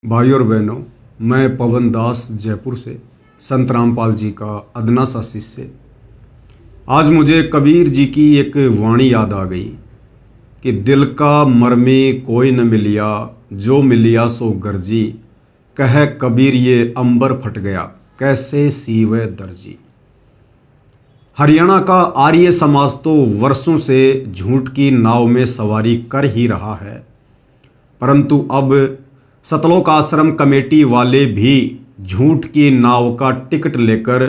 भाई और बहनों, मैं पवन दास जयपुर से संत रामपाल जी का अदना सा शिष्य। आज मुझे कबीर जी की एक वाणी याद आ गई कि दिल का मरमे कोई न मिलिया, जो मिलिया सो गर्जी। कह कबीर ये अंबर फट गया, कैसे सीवे दर्जी। हरियाणा का आर्य समाज तो वर्षों से झूठ की नाव में सवारी कर ही रहा है, परंतु अब सतलोक आश्रम कमेटी वाले भी झूठ की नाव का टिकट लेकर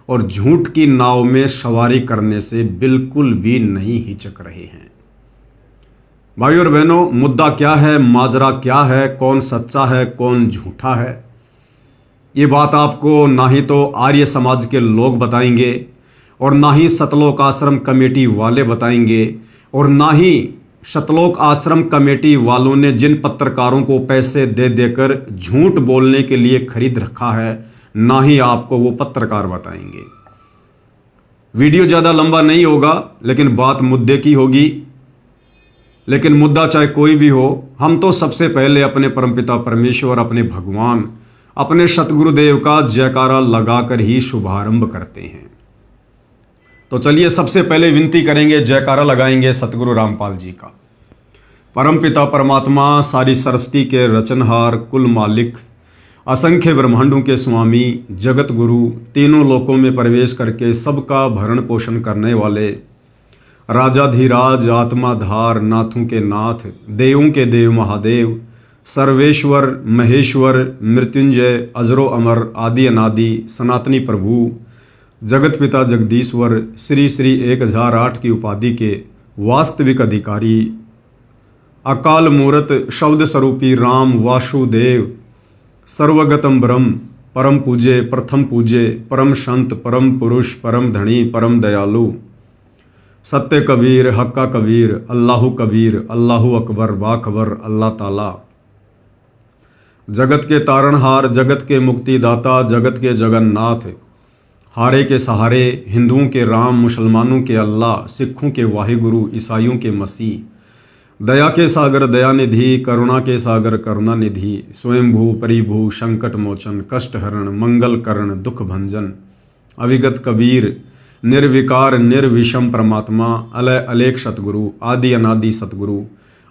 और झूठ की नाव में सवारी करने से बिल्कुल भी नहीं हिचक रहे हैं। भाई और बहनों, मुद्दा क्या है, माजरा क्या है, कौन सच्चा है, कौन झूठा है, ये बात आपको ना ही तो आर्य समाज के लोग बताएंगे और ना ही सतलोक आश्रम कमेटी वाले बताएंगे और ना ही सतलोक आश्रम कमेटी वालों ने जिन पत्रकारों को पैसे दे देकर झूठ बोलने के लिए खरीद रखा है, ना ही आपको वो पत्रकार बताएंगे। वीडियो ज़्यादा लंबा नहीं होगा, लेकिन बात मुद्दे की होगी। लेकिन मुद्दा चाहे कोई भी हो, हम तो सबसे पहले अपने परमपिता परमेश्वर, अपने भगवान, अपने सतगुरुदेव का जयकारा लगाकर ही शुभारंभ करते हैं। तो चलिए सबसे पहले विनती करेंगे, जयकारा लगाएंगे सतगुरु रामपाल जी का। परमपिता परमात्मा, सारी सृष्टि के रचनहार, कुल मालिक, असंख्य ब्रह्मांडों के स्वामी, जगत गुरु, तीनों लोकों में प्रवेश करके सबका भरण पोषण करने वाले, राजाधिराज, आत्माधार, नाथों के नाथ, देवों के देव महादेव, सर्वेश्वर, महेश्वर, मृत्युंजय, अजरो अमर, आदि अनादि, सनातनी प्रभु, जगत पिता जगदीश्वर, श्री श्री 1008 की उपाधि के वास्तविक अधिकारी, अकाल मूरत, शब्द स्वरूपी राम वासुदेव, सर्वगतम ब्रह्म, परम पूजे, प्रथम पूजे, परम संत, परम पुरुष, परम धनी, परम दयालु, सत्य कबीर, हक्का कबीर, अल्लाहु कबीर, अल्लाहु अकबर, बाखबर, अल्लाह ताला, जगत के तारणहार, जगत के मुक्तिदाता, जगत के जगन्नाथ, हारे के सहारे, हिंदुओं के राम, मुसलमानों के अल्लाह, सिखों के वाहिगुरु, ईसाइयों के मसीह, दया के सागर दयानिधि, करुणा के सागर करुणानिधि, स्वयंभू परिभू, संकट मोचन, कष्ट हरण, मंगल करण, दुख भंजन, अविगत कबीर, निर्विकार निर्विषम परमात्मा, अलय अलेख सतगुरु, आदि अनादि सतगुरु,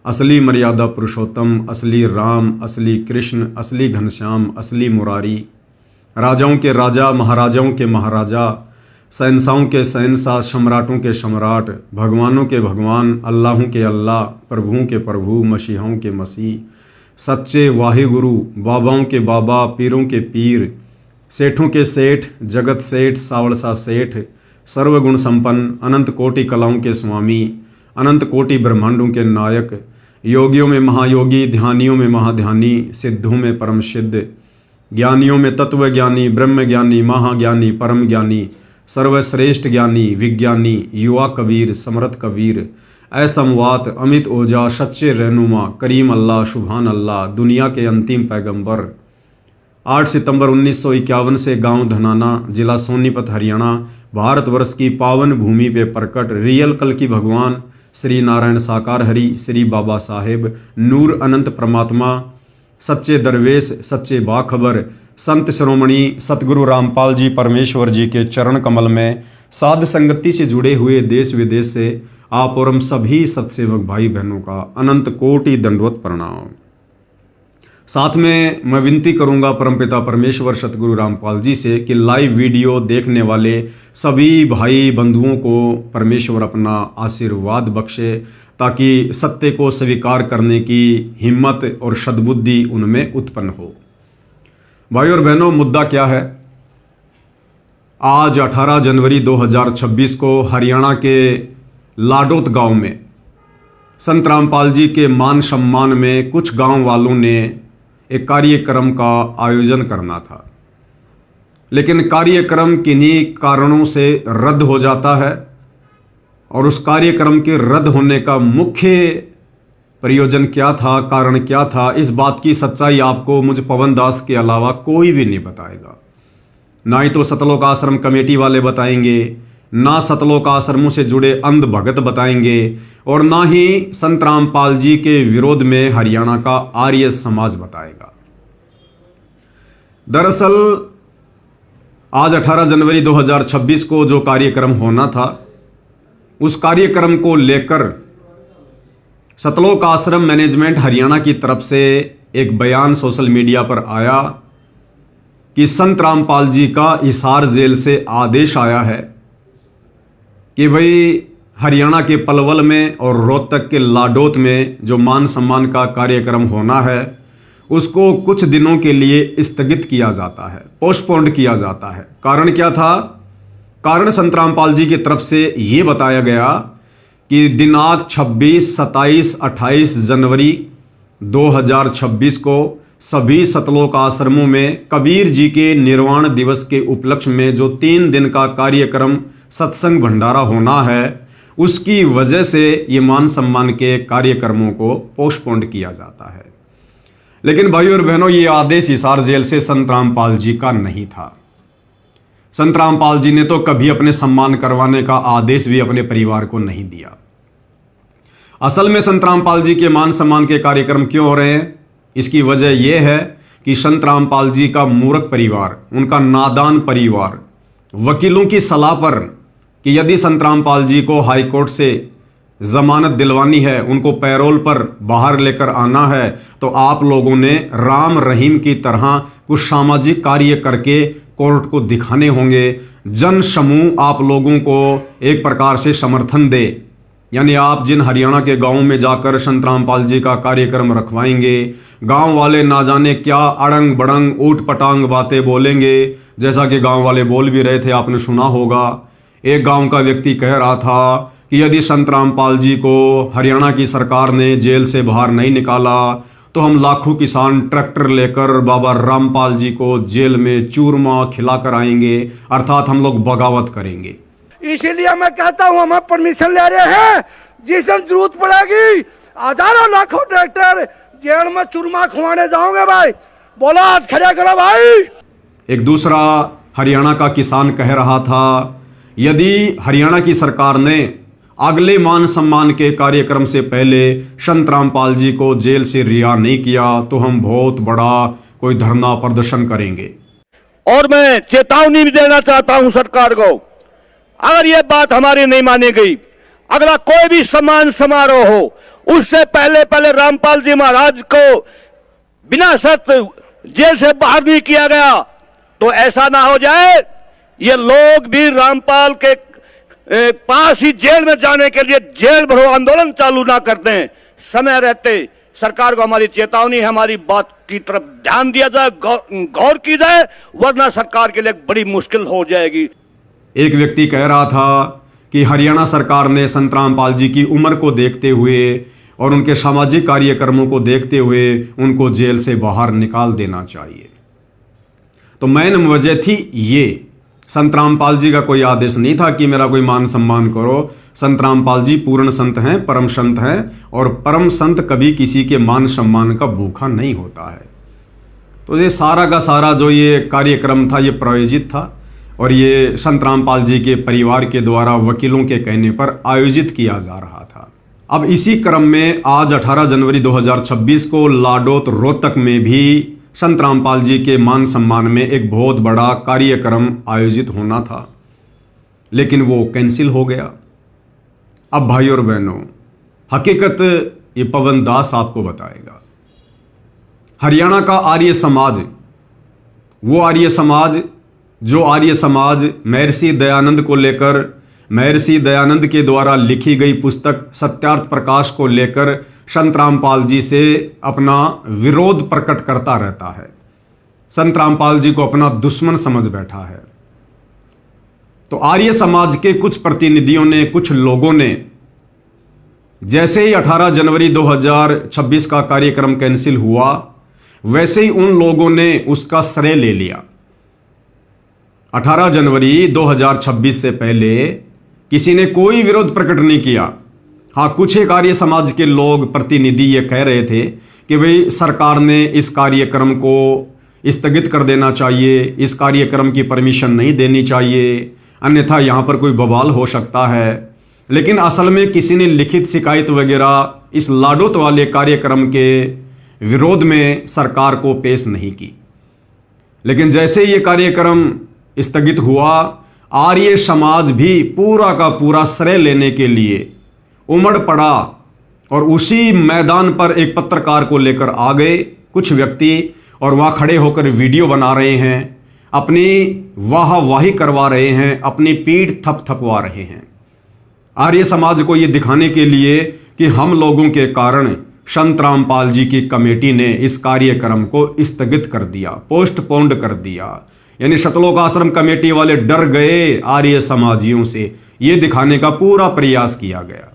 असली मर्यादा पुरुषोत्तम, असली राम, असली कृष्ण, असली घनश्याम, असली मुरारी, राजाओं के राजा, महाराजाओं के महाराजा, शहंशाहों के शहंशाह, सम्राटों के सम्राट, भगवानों के भगवान, अल्लाहों के अल्लाह, प्रभुओं के प्रभु, मसीहों के मसीह, सच्चे वाहिगुरु, बाबाओं के बाबा, पीरों के पीर, सेठों के सेठ, जगत सेठ, सावड़सा सेठ, सर्वगुण संपन्न, अनंत कोटि कलाओं के स्वामी, अनंत कोटि ब्रह्मांडों के नायक, योगियों में महायोगी, ध्यानियों में महाध्यानी, सिद्धों में परम सिद्ध, ज्ञानियों में तत्व ज्ञानी, ब्रह्म ज्ञानी, महाज्ञानी, परम ज्ञानी, सर्वश्रेष्ठ ज्ञानी, विज्ञानी, युवा कबीर, समर्थ कबीर, असमवात, अमित ओजा, सच्चे रहनुमा, करीम अल्लाह, शुभान अल्लाह, दुनिया के अंतिम पैगंबर। 8 सितंबर 1951 से गांव धनाना, जिला सोनीपत, हरियाणा, भारतवर्ष की पावन भूमि पे प्रकट रियल कल की भगवान श्री नारायण साकार हरि, श्री बाबा साहेब, नूर अनंत परमात्मा, सच्चे दरवेश, सच्चे बाखबर, संत श्रोमणी सतगुरु रामपाल जी परमेश्वर जी के चरण कमल में साध संगति से जुड़े हुए देश विदेश से आप और हम सभी सत्सेवक भाई बहनों का अनंत कोटि दंडवत प्रणाम। साथ में मैं विनती करूंगा परमपिता परमेश्वर सतगुरु रामपाल जी से कि लाइव वीडियो देखने वाले सभी भाई बंधुओं को परमेश्वर अपना आशीर्वाद बख्शे, ताकि सत्य को स्वीकार करने की हिम्मत और सद्बुद्धि उनमें उत्पन्न हो। भाई और बहनों, मुद्दा क्या है? आज 18 जनवरी 2026 को हरियाणा के लाडोत गांव में संत रामपाल जी के मान सम्मान में कुछ गांव वालों ने एक कार्यक्रम का आयोजन करना था, लेकिन कार्यक्रम किन्हीं कारणों से रद्द हो जाता है और उस कार्यक्रम के रद्द होने का मुख्य प्रयोजन क्या था, कारण क्या था, इस बात की सच्चाई आपको मुझ पवन दास के अलावा कोई भी नहीं बताएगा। ना ही तो सतलोक आश्रम कमेटी वाले बताएंगे, ना सतलोक आश्रमों से जुड़े अंध भगत बताएंगे और ना ही संत रामपाल जी के विरोध में हरियाणा का आर्य समाज बताएगा। दरअसल आज 18 जनवरी 2026 को जो कार्यक्रम होना था, उस कार्यक्रम को लेकर सतलोक आश्रम मैनेजमेंट हरियाणा की तरफ से एक बयान सोशल मीडिया पर आया कि संत रामपाल जी का हिसार जेल से आदेश आया है कि भाई हरियाणा के पलवल में और रोहतक के लाडोत में जो मान सम्मान का कार्यक्रम होना है उसको कुछ दिनों के लिए स्थगित किया जाता है, पोस्टपोन्ड किया जाता है। कारण क्या था? कारण संत रामपाल जी की तरफ से ये बताया गया कि दिनांक 26, 27, 28 जनवरी 2026 को सभी सतलोक आश्रमों में कबीर जी के निर्वाण दिवस के उपलक्ष्य में जो 3 दिन का कार्यक्रम सत्संग भंडारा होना है, उसकी वजह से ये मान सम्मान के कार्यक्रमों को पोस्टपोन्ड किया जाता है। लेकिन भाइयों और बहनों, ये आदेश हिसार जेल से संत रामपाल जी का नहीं था। संत रामपाल जी ने तो कभी अपने सम्मान करवाने का आदेश भी अपने परिवार को नहीं दिया। असल में संत रामपाल जी के मान सम्मान के कार्यक्रम क्यों हो रहे हैं? इसकी वजह यह है कि संत रामपाल जी का मूर्ख परिवार, उनका नादान परिवार, वकीलों की सलाह पर कि यदि संत रामपाल जी को हाईकोर्ट से जमानत दिलवानी है, उनको पैरोल पर बाहर लेकर आना है, तो आप लोगों ने राम रहीम की तरह कुछ सामाजिक कार्य करके कोर्ट को दिखाने होंगे। जन समूह आप लोगों को एक प्रकार से समर्थन दे, यानी आप जिन हरियाणा के गांवों में जाकर संत रामपाल जी का कार्यक्रम रखवाएंगे, गांव वाले ना जाने क्या अड़ंग बड़ंग ऊट पटांग बातें बोलेंगे, जैसा कि गांव वाले बोल भी रहे थे, आपने सुना होगा। एक गांव का व्यक्ति कह रहा था कि यदि संत रामपाल जी को हरियाणा की सरकार ने जेल से बाहर नहीं निकाला तो हम लाखों किसान ट्रैक्टर लेकर बाबा रामपाल जी को जेल में चूरमा खिलाकर आएंगे, अर्थात हम लोग बगावत करेंगे। इसीलिए मैं कहता हूँ हम परमिशन ले रहे हैं, जिस दिन जरूरत पड़ेगी हजारों लाखों ट्रैक्टर जेल में चूरमा खुआने जाओगे भाई, बोला हाथ खड़े करो भाई। एक दूसरा हरियाणा का किसान कह रहा था यदि हरियाणा की सरकार ने अगले मान सम्मान के कार्यक्रम से पहले संत रामपाल जी को जेल से रिहा नहीं किया तो हम बहुत बड़ा कोई धरना प्रदर्शन करेंगे। और मैं चेतावनी भी देना चाहता हूं सरकार को, अगर ये बात हमारी नहीं मानी गई, अगला कोई भी सम्मान समारोह हो, उससे पहले रामपाल जी महाराज को बिना शर्त जेल से बाहर नहीं किया गया तो ऐसा ना हो जाए ये लोग भी रामपाल के पास ही जेल में जाने के लिए जेल भरो आंदोलन चालू ना कर दें। समय रहते सरकार को हमारी चेतावनी, हमारी बात की तरफ ध्यान दिया जाए, गौर की जाए, वरना सरकार के लिए बड़ी मुश्किल हो जाएगी। एक व्यक्ति कह रहा था कि हरियाणा सरकार ने संत रामपाल जी की उम्र को देखते हुए और उनके सामाजिक कार्यक्रमों को देखते हुए उनको जेल से बाहर निकाल देना चाहिए। तो मेन वजह थी ये, संत रामपाल जी का कोई आदेश नहीं था कि मेरा कोई मान सम्मान करो। संत रामपाल जी पूर्ण संत हैं, परम संत हैं, और परम संत कभी किसी के मान सम्मान का भूखा नहीं होता है। तो ये सारा का सारा जो ये कार्यक्रम था ये प्रायोजित था और ये संत रामपाल जी के परिवार के द्वारा वकीलों के कहने पर आयोजित किया जा रहा था। अब इसी क्रम में आज 18 जनवरी 2026 को लाडोत रोहतक में भी संत रामपाल जी के मान सम्मान में एक बहुत बड़ा कार्यक्रम आयोजित होना था, लेकिन वो कैंसिल हो गया। अब भाई और बहनों, हकीकत ये पवन दास आपको बताएगा। हरियाणा का आर्य समाज, वो आर्य समाज जो आर्य समाज महर्षि दयानंद को लेकर, महर्षि दयानंद के द्वारा लिखी गई पुस्तक सत्यार्थ प्रकाश को लेकर संत रामपाल जी से अपना विरोध प्रकट करता रहता है, संत रामपाल जी को अपना दुश्मन समझ बैठा है। तो आर्य समाज के कुछ प्रतिनिधियों ने, कुछ लोगों ने, जैसे ही 18 जनवरी 2026 का कार्यक्रम कैंसिल हुआ, वैसे ही उन लोगों ने उसका श्रेय ले लिया। 18 जनवरी 2026 से पहले किसी ने कोई विरोध प्रकट नहीं किया। हाँ, कुछ एक आर्य समाज के लोग, प्रतिनिधि ये कह रहे थे कि भाई सरकार ने इस कार्यक्रम को स्थगित कर देना चाहिए, इस कार्यक्रम की परमिशन नहीं देनी चाहिए, अन्यथा यहाँ पर कोई बवाल हो सकता है। लेकिन असल में किसी ने लिखित शिकायत वगैरह इस लाडोत वाले कार्यक्रम के विरोध में सरकार को पेश नहीं की। लेकिन जैसे ये कार्यक्रम स्थगित हुआ, आर्य समाज भी पूरा का पूरा श्रेय लेने के लिए उमड़ पड़ा और उसी मैदान पर एक पत्रकार को लेकर आ गए कुछ व्यक्ति और वहाँ खड़े होकर वीडियो बना रहे हैं, अपनी वाहवाही करवा रहे हैं, अपनी पीठ थपथपवा रहे हैं। आर्य समाज को ये दिखाने के लिए कि हम लोगों के कारण संत रामपाल जी की कमेटी ने इस कार्यक्रम को स्थगित कर दिया, पोस्टपोन्ड कर दिया। यानी सतलोक आश्रम कमेटी वाले डर गए आर्य समाजियों से, ये दिखाने का पूरा प्रयास किया गया।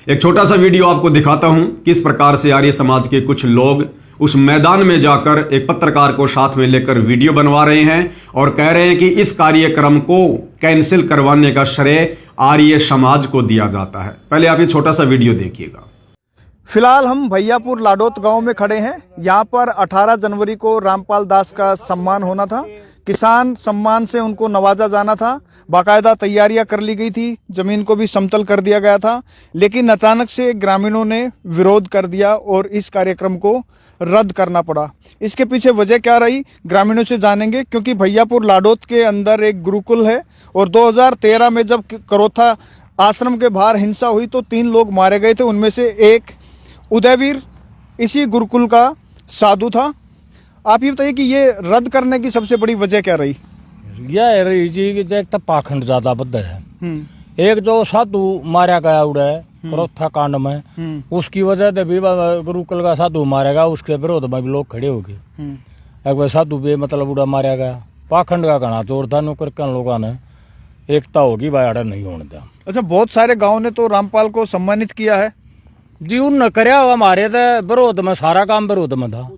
एक छोटा सा वीडियो आपको दिखाता हूं किस प्रकार से आर्य समाज के कुछ लोग उस मैदान में जाकर एक पत्रकार को साथ में लेकर वीडियो बनवा रहे हैं और कह रहे हैं कि इस कार्यक्रम को कैंसिल करवाने का श्रेय आर्य समाज को दिया जाता है। पहले आप ये छोटा सा वीडियो देखिएगा। फिलहाल हम भैयापुर लाडोत गांव में खड़े हैं। यहाँ पर 18 जनवरी को रामपाल दास का सम्मान होना था। किसान सम्मान से उनको नवाजा जाना था। बाकायदा तैयारियां कर ली गई थी, जमीन को भी समतल कर दिया गया था, लेकिन अचानक से ग्रामीणों ने विरोध कर दिया और इस कार्यक्रम को रद्द करना पड़ा। इसके पीछे वजह क्या रही, ग्रामीणों से जानेंगे, क्योंकि भैयापुर लाडोत के अंदर एक गुरुकुल है और 2013 में जब करोथा आश्रम के बाहर हिंसा हुई तो 3 लोग मारे गए थे। उनमें से एक उदयवीर इसी गुरुकुल का साधु था। आप ये बताइए कि ये रद्द करने की सबसे बड़ी वजह क्या रही? यह रही जी कि एक तो पाखंड ज्यादा बद्ध है। एक जो साधु मारा गया उड़े करोथा कांड में, उसकी वजह से भी गुरुकुल का साधु मारेगा, उसके विरोध में भी लोग खड़े हो गए। एक बार साधु भी मतलब उड़ा मारा गया, पाखंड का घना जोर था। नौकर के लोगों ने एकता होगी भाई आड़ा नहीं होने दिया। अच्छा, बहुत सारे गाँव ने तो रामपाल को सम्मानित किया है जी। उन करया हमारे तो विरोध में, सारा काम विरोध में था।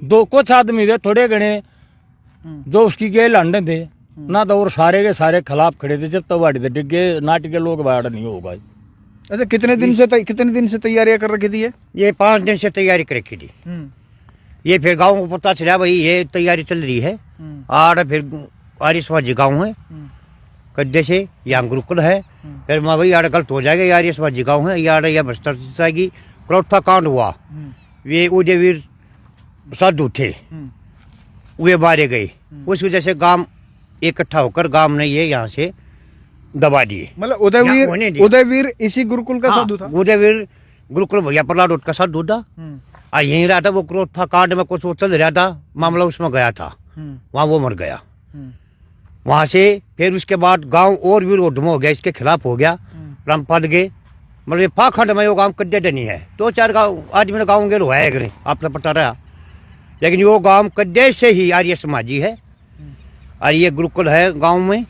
दो कुछ आदमी थे थोड़े घने जो उसकी गए लंडे थे ना, तो और सारे के सारे खिलाफ खड़े थे। जब तो वाड़ी थे डिगे नाट के लोग बाड़ा नहीं होगा। अच्छा, कितने दिन से तैयारियां कर रखी थी? ये 5 दिन से तैयारी कर रखी थी। ये फिर गाँव को पता चला भाई ये तैयारी चल रही है। और फिर आर्य समाजी गाँव है कद्दे से, यहाँ गुरुकुल है। फिर मैं भाई यार गलत हो जाएगा, यार ये समाजी गाँव है, यार यह भ्रष्टाचार जाएगी। करोथा कांड हुआ, वे उदयवीर साधु थे, वे मारे गए। उस वजह से गांव इकट्ठा होकर गांव ने ये यहाँ से दबा दिए। मतलब उदयवीर इसी गुरुकुल का साधु था? उदयवीर गुरुकुल भैयापुर लाडोत का साधु था। और यहीं रहा था। वो करोथा कांड में कुछ वो चल रहा था मामला, उसमें गया था, वहाँ वो मर गया। वहां से फिर उसके बाद गांव और विरोध में हो गया, इसके खिलाफ हो गया। रामपाल के मतलब पाखंड में वो गांव कद्दे नहीं है। 2-4 गाँव आदमी ने गाँव गेलो है नहीं, आपने पता रहा। लेकिन वो गांव कद्दे से ही आर्य समाजी है और ये गुरुकुल है गांव में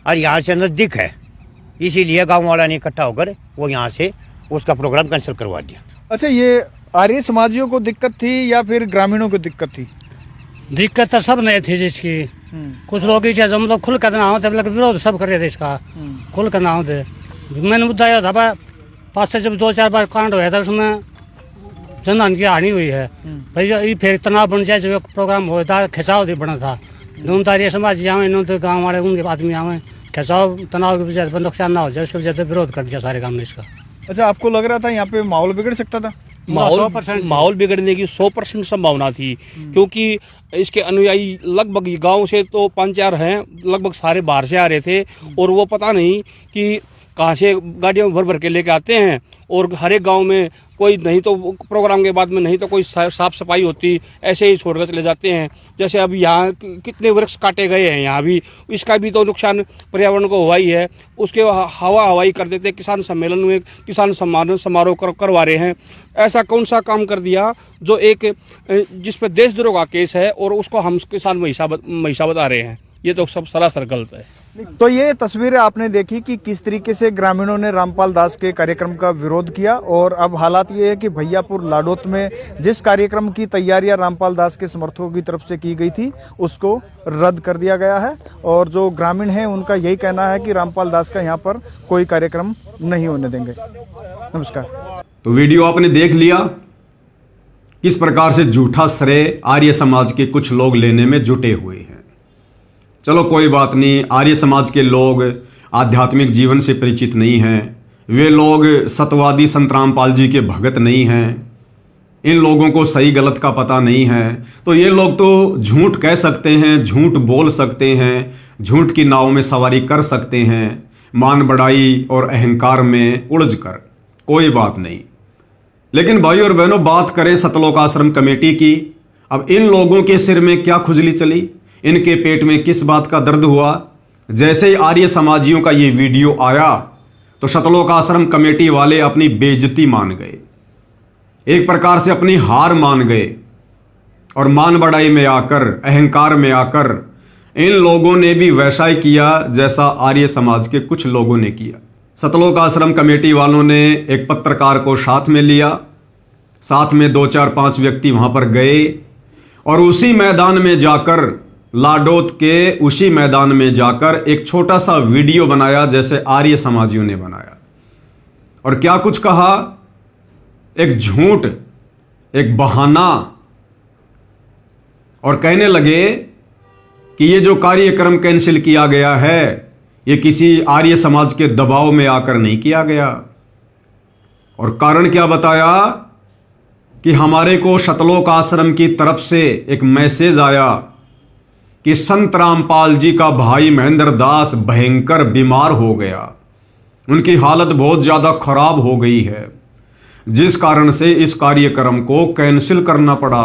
और यहाँ से नजदीक है। इसीलिए गांव वाला ने इकट्ठा होकर वो यहाँ से उसका प्रोग्राम कैंसिल करवा दिया। अच्छा, ये आर्य समाजियों को दिक्कत थी या फिर ग्रामीणों को दिक्कत थी? दिक्कत तो सब नहीं थी जिसकी। कुछ लोग ही मतलब खुल कर ना होते, विरोध सब कर रहे थे इसका, खुल कर ना होते। मैंने मुद्दा यह था भाई, 5 से जब 2-4 बार कांड हुआ था उसमें जनधन की हानि हुई है भाई। ये फिर तनाव बन जाए, जो प्रोग्राम हुआ था खिंचाव भी बना था। दोनों तारिया समाज आवे, इन्होंने तो गाँव वाले उनके आदमी आवे, खिंचाव तनाव की वजह से नुकसान ना हो जाए, उसकी वजह से विरोध कर दिया सारे काम ने इसका। अच्छा, आपको लग रहा था यहाँ पे माहौल बिगड़ सकता था? माहौल बिगड़ने की 100% संभावना थी, क्योंकि इसके अनुयायी लगभग गांव से तो 5-4 हैं, लगभग सारे बाहर से आ रहे थे। और वो पता नहीं कि कहाँ से गाड़ियों में भर भर के लेके आते हैं। और हर एक गाँव में कोई नहीं तो प्रोग्राम के बाद में नहीं तो कोई साफ सफाई होती, ऐसे ही छोड़कर चले जाते हैं। जैसे अभी यहाँ कितने वृक्ष काटे गए हैं, यहाँ भी इसका भी तो नुकसान पर्यावरण को हुआ ही है। उसके हवाई कर देते, किसान सम्मेलन में किसान सम्मान समारोह करवा रहे हैं। ऐसा कौन सा काम कर दिया जो एक जिस पर देशद्रोह का केस है और उसको हम किसान महिषा बता रहे हैं? ये तो सब सरासर गलत है। तो ये तस्वीरें आपने देखी कि किस तरीके से ग्रामीणों ने रामपाल दास के कार्यक्रम का विरोध किया। और अब हालात ये है कि भैयापुर लाडोत में जिस कार्यक्रम की तैयारियां रामपाल दास के समर्थकों की तरफ से की गई थी उसको रद्द कर दिया गया है। और जो ग्रामीण हैं उनका यही कहना है कि रामपाल दास का यहाँ पर कोई कार्यक्रम नहीं होने देंगे। नमस्कार। तो वीडियो आपने देख लिया किस प्रकार से झूठा श्रेय आर्य समाज के कुछ लोग लेने में जुटे हुए हैं। चलो कोई बात नहीं, आर्य समाज के लोग आध्यात्मिक जीवन से परिचित नहीं हैं, वे लोग सतवादी संत रामपाल जी के भगत नहीं हैं। इन लोगों को सही गलत का पता नहीं है, तो ये लोग तो झूठ कह सकते हैं, झूठ बोल सकते हैं, झूठ की नाव में सवारी कर सकते हैं, मान बढ़ाई और अहंकार में उलझ कर, कोई बात नहीं। लेकिन भाई और बहनों, बात करें सतलोक आश्रम कमेटी की। अब इन लोगों के सिर में क्या खुजली चली, इनके पेट में किस बात का दर्द हुआ। जैसे ही आर्य समाजियों का ये वीडियो आया तो सतलोक आश्रम कमेटी वाले अपनी बेइज्जती मान गए, एक प्रकार से अपनी हार मान गए, और मान बढ़ाई में आकर, अहंकार में आकर इन लोगों ने भी वैसा ही किया जैसा आर्य समाज के कुछ लोगों ने किया। सतलोक आश्रम कमेटी वालों ने एक पत्रकार को साथ में लिया, साथ में 2 4 5 व्यक्ति वहां पर गए और उसी मैदान में जाकर, लाडोत के उसी मैदान में जाकर एक छोटा सा वीडियो बनाया जैसे आर्य समाजियों ने बनाया। और क्या कुछ कहा, एक झूठ, एक बहाना, और कहने लगे कि ये जो कार्यक्रम कैंसिल किया गया है ये किसी आर्य समाज के दबाव में आकर नहीं किया गया। और कारण क्या बताया कि हमारे को सतलोक आश्रम की तरफ से एक मैसेज आया कि संत रामपाल जी का भाई महेंद्र दास भयंकर बीमार हो गया, उनकी हालत बहुत ज़्यादा खराब हो गई है, जिस कारण से इस कार्यक्रम को कैंसिल करना पड़ा।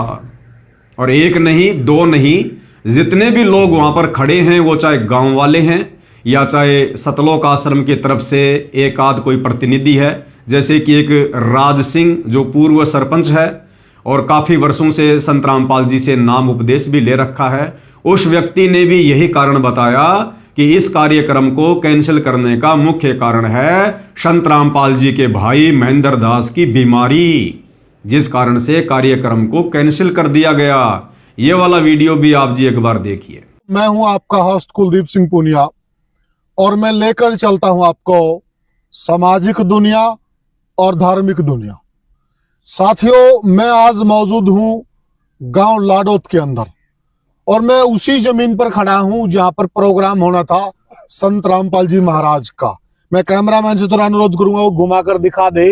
और एक नहीं, 2 नहीं, जितने भी लोग वहां पर खड़े हैं, वो चाहे गांव वाले हैं या चाहे सतलोक आश्रम की तरफ से एक आध कोई प्रतिनिधि है, जैसे कि एक राज सिंह जो पूर्व सरपंच है और काफ़ी वर्षों से संत रामपाल जी से नाम उपदेश भी ले रखा है, उस व्यक्ति ने भी यही कारण बताया कि इस कार्यक्रम को कैंसिल करने का मुख्य कारण है संत रामपाल जी के भाई महेंद्र दास की बीमारी, जिस कारण से कार्यक्रम को कैंसिल कर दिया गया। ये वाला वीडियो भी आप जी एक बार देखिए। मैं हूं आपका होस्ट कुलदीप सिंह पुनिया और मैं लेकर चलता हूं आपको सामाजिक दुनिया और धार्मिक दुनिया। साथियों, मैं आज मौजूद हूं गांव लाडोत के अंदर और मैं उसी जमीन पर खड़ा हूं जहां पर प्रोग्राम होना था संत रामपाल जी महाराज का। मैं कैमरामैन से थोड़ा अनुरोध करूंगा वो घुमा कर दिखा दे।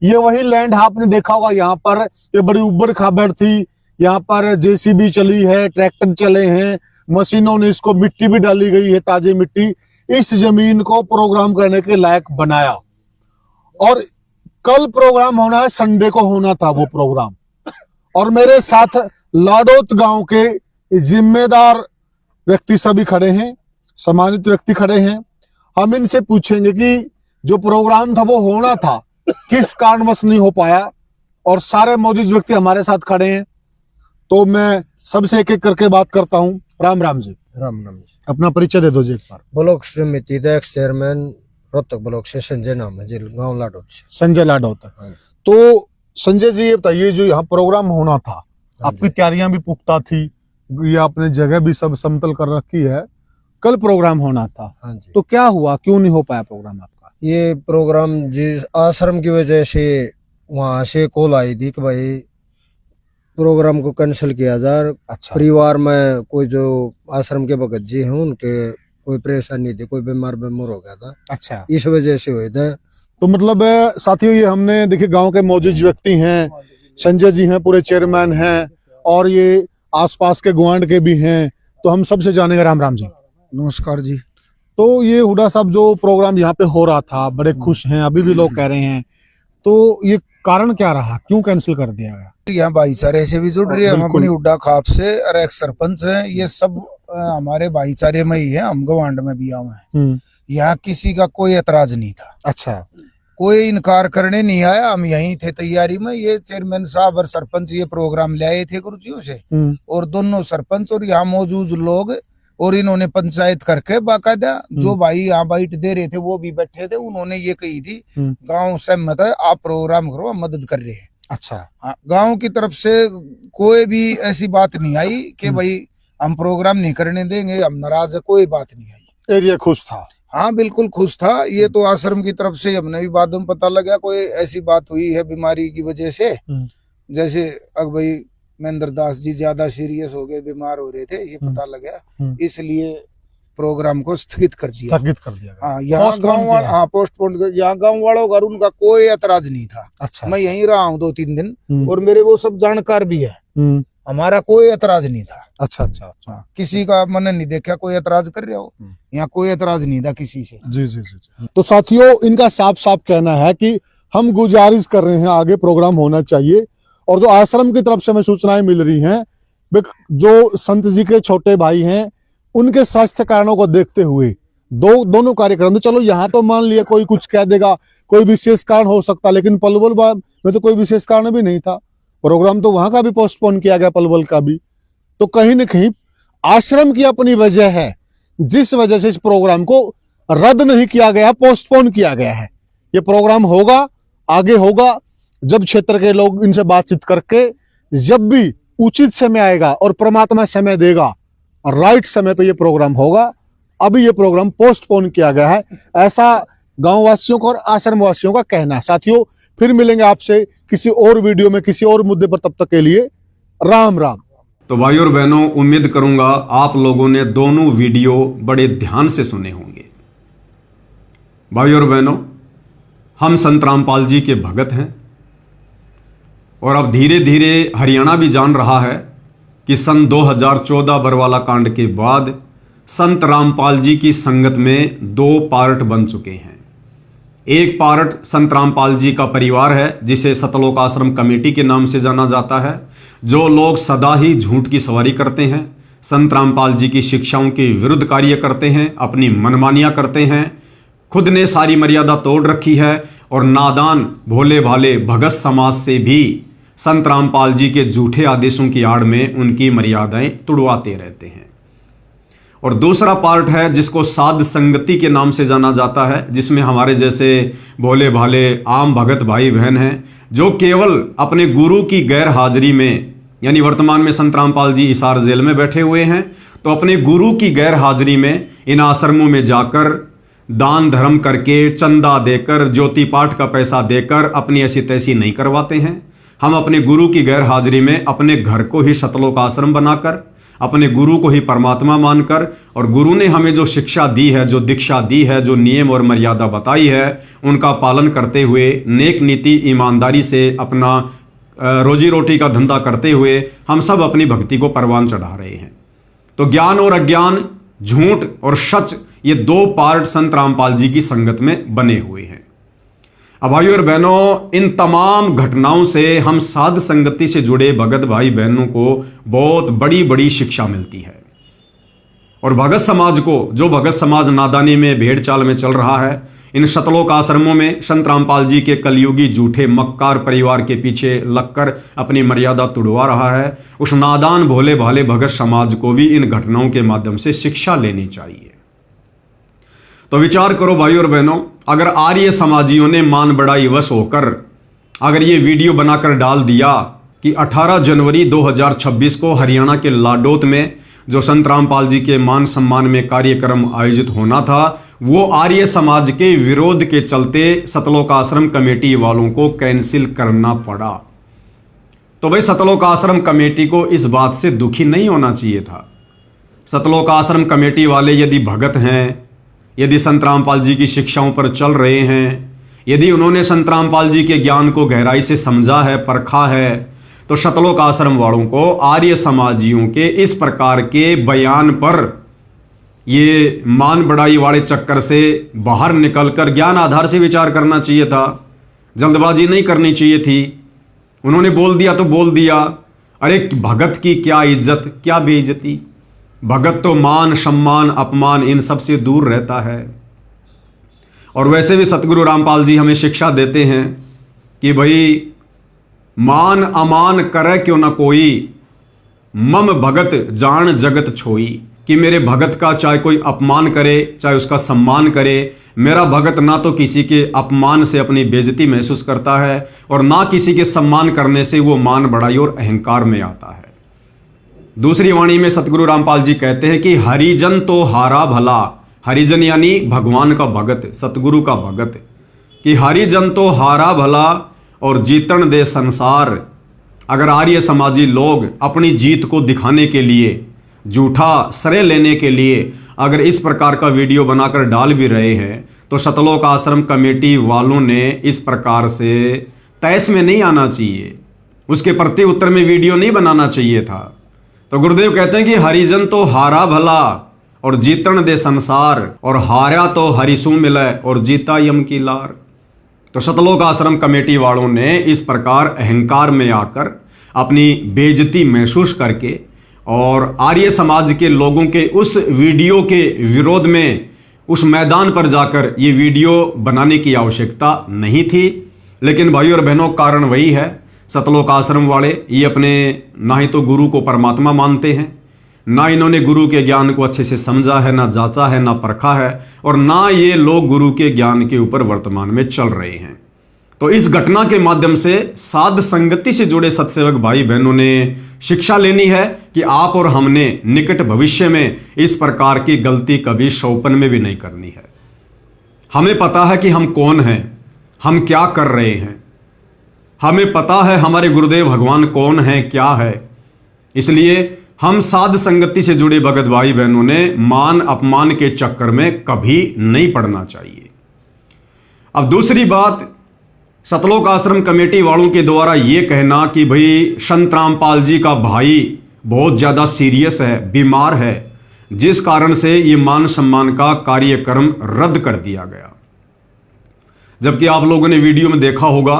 ये वही लैंड आपने देखा होगा, यहाँ पर ये बड़ी उबड़ खाबड़ थी, यहाँ पर जेसीबी चली है, ट्रैक्टर चले हैं, मशीनों ने इसको मिट्टी भी डाली गई है, ताजी मिट्टी, इस जमीन को प्रोग्राम करने के लायक बनाया। और कल प्रोग्राम होना है, संडे को होना था वो प्रोग्राम, और मेरे साथ लाडोत गांव के जिम्मेदार व्यक्ति सभी खड़े हैं, सम्मानित व्यक्ति खड़े हैं। हम इनसे पूछेंगे कि जो प्रोग्राम था वो होना था, किस कारणवश नहीं हो पाया, और सारे मौजूद व्यक्ति हमारे साथ खड़े हैं। तो मैं सबसे एक एक करके बात करता हूँ। राम राम जी। राम राम जी। अपना परिचय दे दो जी एक बार। ब्लॉक समिति का एक्स चेयरमैन रोहतक ब्लॉक से संजय नाम है जी, गांव लाडोत से। संजय लाडोत। हाँ जी। तो संजय जी ये बताइए, जो यहाँ प्रोग्राम होना था, आपकी तैयारियां भी पुख्ता थी, ये आपने जगह भी सब समतल कर रखी है, कल प्रोग्राम होना था। हाँ जी। तो क्या हुआ, क्यों नहीं हो पाया प्रोग्राम आपका? ये प्रोग्राम जी आश्रम की वजह से वहां से कॉल आई थी कि भाई प्रोग्राम को कैंसिल किया जाए। अच्छा। परिवार में कोई जो आश्रम के भगत जी हैं उनके कोई परेशानी थी, कोई बीमार हो गया था। अच्छा, इस वजह से हुए थे। तो मतलब साथियों, ये हमने देखिए गांव के मौजूद व्यक्ति हैं, संजय जी हैं, पूरे चेयरमैन हैं, और ये आसपास के गुआंड के भी हैं। तो हम सबसे जानेंगे। राम राम जी। नमस्कार जी। तो ये हुडा साहब, जो प्रोग्राम यहाँ पे हो रहा था, बड़े खुश हैं, अभी भी लोग कह रहे हैं, तो ये कारण क्या रहा, क्यों कैंसिल कर दिया गया? यहाँ भाईचारे से भी जुड़ रही है, हम अपनी हुड्डा खाप से, और एक सरपंच है, ये सब हमारे भाईचारे में ही है, हम गवांड में भी आए हैं। यहाँ किसी का कोई एतराज नहीं था। अच्छा। कोई इनकार करने नहीं आया, हम यहीं थे तैयारी में। ये चेयरमैन साहब और सरपंच ये प्रोग्राम ले आए थे गुरुजियों से, और दोनों सरपंच और यहाँ मौजूद लोग, और इन्होंने पंचायत करके बाकायदा जो भाई यहाँ बाइट दे रहे थे वो भी बैठे थे, उन्होंने ये कही थी गांव सहमत है, आप प्रोग्राम करो, हम मदद कर रहे हैं। अच्छा। गांव की तरफ से कोई भी ऐसी बात नहीं आई कि भाई हम प्रोग्राम नहीं करने देंगे, हम नाराज है, कोई बात नहीं आई। एरिया खुश था। हाँ बिल्कुल खुश था। ये तो आश्रम की तरफ से हमने भी बाद में पता लगा कोई ऐसी बात हुई है बीमारी की वजह से, जैसे अब भाई महेंद्र दास जी ज्यादा सीरियस हो गए, बीमार हो रहे थे, ये पता लगा, इसलिए प्रोग्राम को स्थगित कर दिया। स्थगित कर दिया गया। हाँ, यहाँ Postpone गाँव वाला, किया। हाँ पोस्टपोन कर, यहाँ गाँव वालों का उनका कोई ऐतराज नहीं था। अच्छा। मैं यहीं रहा हूँ 2-3 दिन और मेरे वो सब जानकार भी है, हमारा कोई ऐतराज नहीं था। अच्छा अच्छा अच्छा। हाँ, किसी का मैंने नहीं देखा कोई ऐतराज कर रहा हो, यहाँ कोई ऐतराज नहीं था किसी से। जी जी जी जी। तो साथियों, इनका साफ साफ कहना है कि हम गुजारिश कर रहे हैं आगे प्रोग्राम होना चाहिए, और जो आश्रम की तरफ से हमें सूचनाएं मिल रही हैं, जो संत जी के छोटे भाई हैं उनके स्वास्थ्य कारणों को देखते हुए दोनों कार्यक्रम, तो चलो यहाँ तो मान लिया कोई कुछ कह देगा, कोई विशेष कारण हो सकता, लेकिन पलवल में तो कोई विशेष कारण भी नहीं था। प्रोग्राम तो वहां का भी पोस्टपोन किया गया, पलवल का भी। तो कहीं न कहीं आश्रम की अपनी वजह है, जिस वजह से इस प्रोग्राम को रद्द नहीं किया गया, पोस्टपोन किया गया है। ये प्रोग्राम होगा, आगे होगा, जब क्षेत्र के लोग इनसे बातचीत करके, जब भी उचित समय आएगा और परमात्मा समय देगा, राइट समय पे ये प्रोग्राम होगा। अभी ये प्रोग्राम पोस्टपोन किया गया है, ऐसा गांव वासियों का और आश्रम वासियों का कहना है। साथियों, फिर मिलेंगे आपसे किसी और वीडियो में, किसी और मुद्दे पर। तब तक के लिए राम राम। तो भाई और बहनों, उम्मीद करूंगा आप लोगों ने दोनों वीडियो बड़े ध्यान से सुने होंगे। भाई और बहनों, हम संत रामपाल जी के भगत हैं, और अब धीरे धीरे हरियाणा भी जान रहा है कि सन 2014 बरवाला कांड के बाद संत रामपाल जी की संगत में 2 पार्ट बन चुके हैं। एक पार्ट संत रामपाल जी का परिवार है, जिसे सतलोक आश्रम कमेटी के नाम से जाना जाता है, जो लोग सदा ही झूठ की सवारी करते हैं, संत रामपाल जी की शिक्षाओं के विरुद्ध कार्य करते हैं, अपनी मनमानियां करते हैं, खुद ने सारी मर्यादा तोड़ रखी है, और नादान भोले भाले भगत समाज से भी संत रामपाल जी के झूठे आदेशों की आड़ में उनकी मर्यादाएं तुड़वाते रहते हैं। और दूसरा पार्ट है जिसको साध संगति के नाम से जाना जाता है, जिसमें हमारे जैसे भोले भाले आम भगत भाई बहन हैं, जो केवल अपने गुरु की गैर हाजिरी में, यानी वर्तमान में संत रामपाल जी हिसार जेल में बैठे हुए हैं, तो अपने गुरु की गैर हाजिरी में इन आश्रमों में जाकर दान धर्म करके, चंदा देकर, ज्योति पाठ का पैसा देकर अपनी ऐसी तैसी नहीं करवाते हैं। हम अपने गुरु की गैर हाजिरी में अपने घर को ही सतलोक आश्रम बनाकर, अपने गुरु को ही परमात्मा मानकर, और गुरु ने हमें जो शिक्षा दी है, जो दीक्षा दी है, जो नियम और मर्यादा बताई है, उनका पालन करते हुए, नेक नीति ईमानदारी से अपना रोजी रोटी का धंधा करते हुए हम सब अपनी भक्ति को परवान चढ़ा रहे हैं। तो ज्ञान और अज्ञान, झूठ और सच, ये 2 पार्ट संत रामपाल जी की संगत में बने हुए हैं। अब भाइयों और बहनों, इन तमाम घटनाओं से हम साध संगति से जुड़े भगत भाई बहनों को बहुत बड़ी बड़ी शिक्षा मिलती है। और भगत समाज को, जो भगत समाज नादानी में, भेड़ चाल में चल रहा है, इन सतलोक आश्रमों में संत रामपाल जी के कलयुगी झूठे मक्कार परिवार के पीछे लगकर अपनी मर्यादा तुड़वा रहा है, उस नादान भोले भाले भगत समाज को भी इन घटनाओं के माध्यम से शिक्षा लेनी चाहिए। तो विचार करो भाई और बहनों, अगर आर्य समाजियों ने मान बढ़ाई वश होकर अगर ये वीडियो बनाकर डाल दिया कि 18 जनवरी 2026 को हरियाणा के लाडोत में जो संत रामपाल जी के मान सम्मान में कार्यक्रम आयोजित होना था, वो आर्य समाज के विरोध के चलते सतलोक आश्रम कमेटी वालों को कैंसिल करना पड़ा, तो भाई सतलोक आश्रम कमेटी को इस बात से दुखी नहीं होना चाहिए था। सतलोक आश्रम कमेटी वाले यदि भगत हैं, यदि संत रामपाल जी की शिक्षाओं पर चल रहे हैं, यदि उन्होंने संत रामपाल जी के ज्ञान को गहराई से समझा है, परखा है, तो सतलोक आश्रम वालों को आर्य समाजियों के इस प्रकार के बयान पर ये मान बढ़ाई वाले चक्कर से बाहर निकलकर ज्ञान आधार से विचार करना चाहिए था। जल्दबाजी नहीं करनी चाहिए थी। उन्होंने बोल दिया तो बोल दिया। अरे भगत की क्या इज्जत, क्या बेइज्जती। भगत तो मान सम्मान अपमान इन सब से दूर रहता है। और वैसे भी सतगुरु रामपाल जी हमें शिक्षा देते हैं कि भाई मान अमान करे क्यों न कोई, मम भगत जान जगत छोई। कि मेरे भगत का चाहे कोई अपमान करे चाहे उसका सम्मान करे, मेरा भगत ना तो किसी के अपमान से अपनी बेइज्जती महसूस करता है और ना किसी के सम्मान करने से वो मान बढ़ाई और अहंकार में आता है। दूसरी वाणी में सतगुरु रामपाल जी कहते हैं कि हरिजन तो हारा भला, हरिजन यानी भगवान का भगत, सतगुरु का भगत, कि हरिजन तो हारा भला और जीतन दे संसार। अगर आर्य समाजी लोग अपनी जीत को दिखाने के लिए झूठा श्रेय लेने के लिए अगर इस प्रकार का वीडियो बनाकर डाल भी रहे हैं तो सतलोक आश्रम कमेटी वालों ने इस प्रकार से तैस में नहीं आना चाहिए, उसके प्रति उत्तर में वीडियो नहीं बनाना चाहिए था। तो गुरुदेव कहते हैं कि हरिजन तो हारा भला और जीतन दे संसार, और हारा तो हरिसू मिले और जीता यम की लार। तो सतलोक आश्रम कमेटी वालों ने इस प्रकार अहंकार में आकर अपनी बेइज्जती महसूस करके और आर्य समाज के लोगों के उस वीडियो के विरोध में उस मैदान पर जाकर ये वीडियो बनाने की आवश्यकता नहीं थी। लेकिन भाई और बहनों, कारण वही है, सतलोक आश्रम वाले ये अपने ना ही तो गुरु को परमात्मा मानते हैं, ना इन्होंने गुरु के ज्ञान को अच्छे से समझा है, ना जांचा है, ना परखा है, और ना ये लोग गुरु के ज्ञान के ऊपर वर्तमान में चल रहे हैं। तो इस घटना के माध्यम से साध संगति से जुड़े सत्सेवक भाई बहनों ने शिक्षा लेनी है कि आप और हमने निकट भविष्य में इस प्रकार की गलती कभी शौपन में भी नहीं करनी है। हमें पता है कि हम कौन हैं, हम क्या कर रहे हैं, हमें पता है हमारे गुरुदेव भगवान कौन है, क्या है। इसलिए हम साध संगति से जुड़े भगत भाई बहनों ने मान अपमान के चक्कर में कभी नहीं पड़ना चाहिए। अब दूसरी बात, सतलोक आश्रम कमेटी वालों के द्वारा यह कहना कि भाई संत रामपाल जी का भाई बहुत ज़्यादा सीरियस है, बीमार है, जिस कारण से ये मान सम्मान का कार्यक्रम रद्द कर दिया गया। जबकि आप लोगों ने वीडियो में देखा होगा,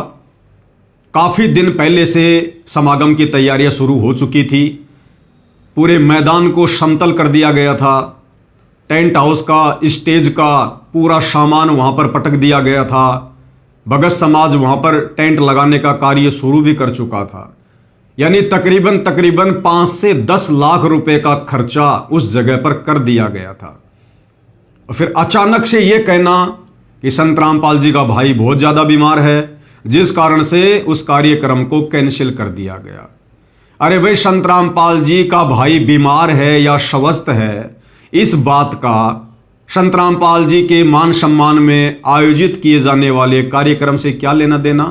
काफ़ी दिन पहले से समागम की तैयारियां शुरू हो चुकी थी। पूरे मैदान को समतल कर दिया गया था, टेंट हाउस का, स्टेज का पूरा सामान वहां पर पटक दिया गया था। भगत समाज वहां पर टेंट लगाने का कार्य शुरू भी कर चुका था। यानी तकरीबन 5 से 10 लाख रुपए का खर्चा उस जगह पर कर दिया गया था। और फिर अचानक से यह कहना कि संत रामपाल जी का भाई बहुत ज्यादा बीमार है, जिस कारण से उस कार्यक्रम को कैंसिल कर दिया गया। अरे भाई, संत रामपाल जी का भाई बीमार है या स्वस्थ है, इस बात का संत रामपाल जी के मान सम्मान में आयोजित किए जाने वाले कार्यक्रम से क्या लेना देना।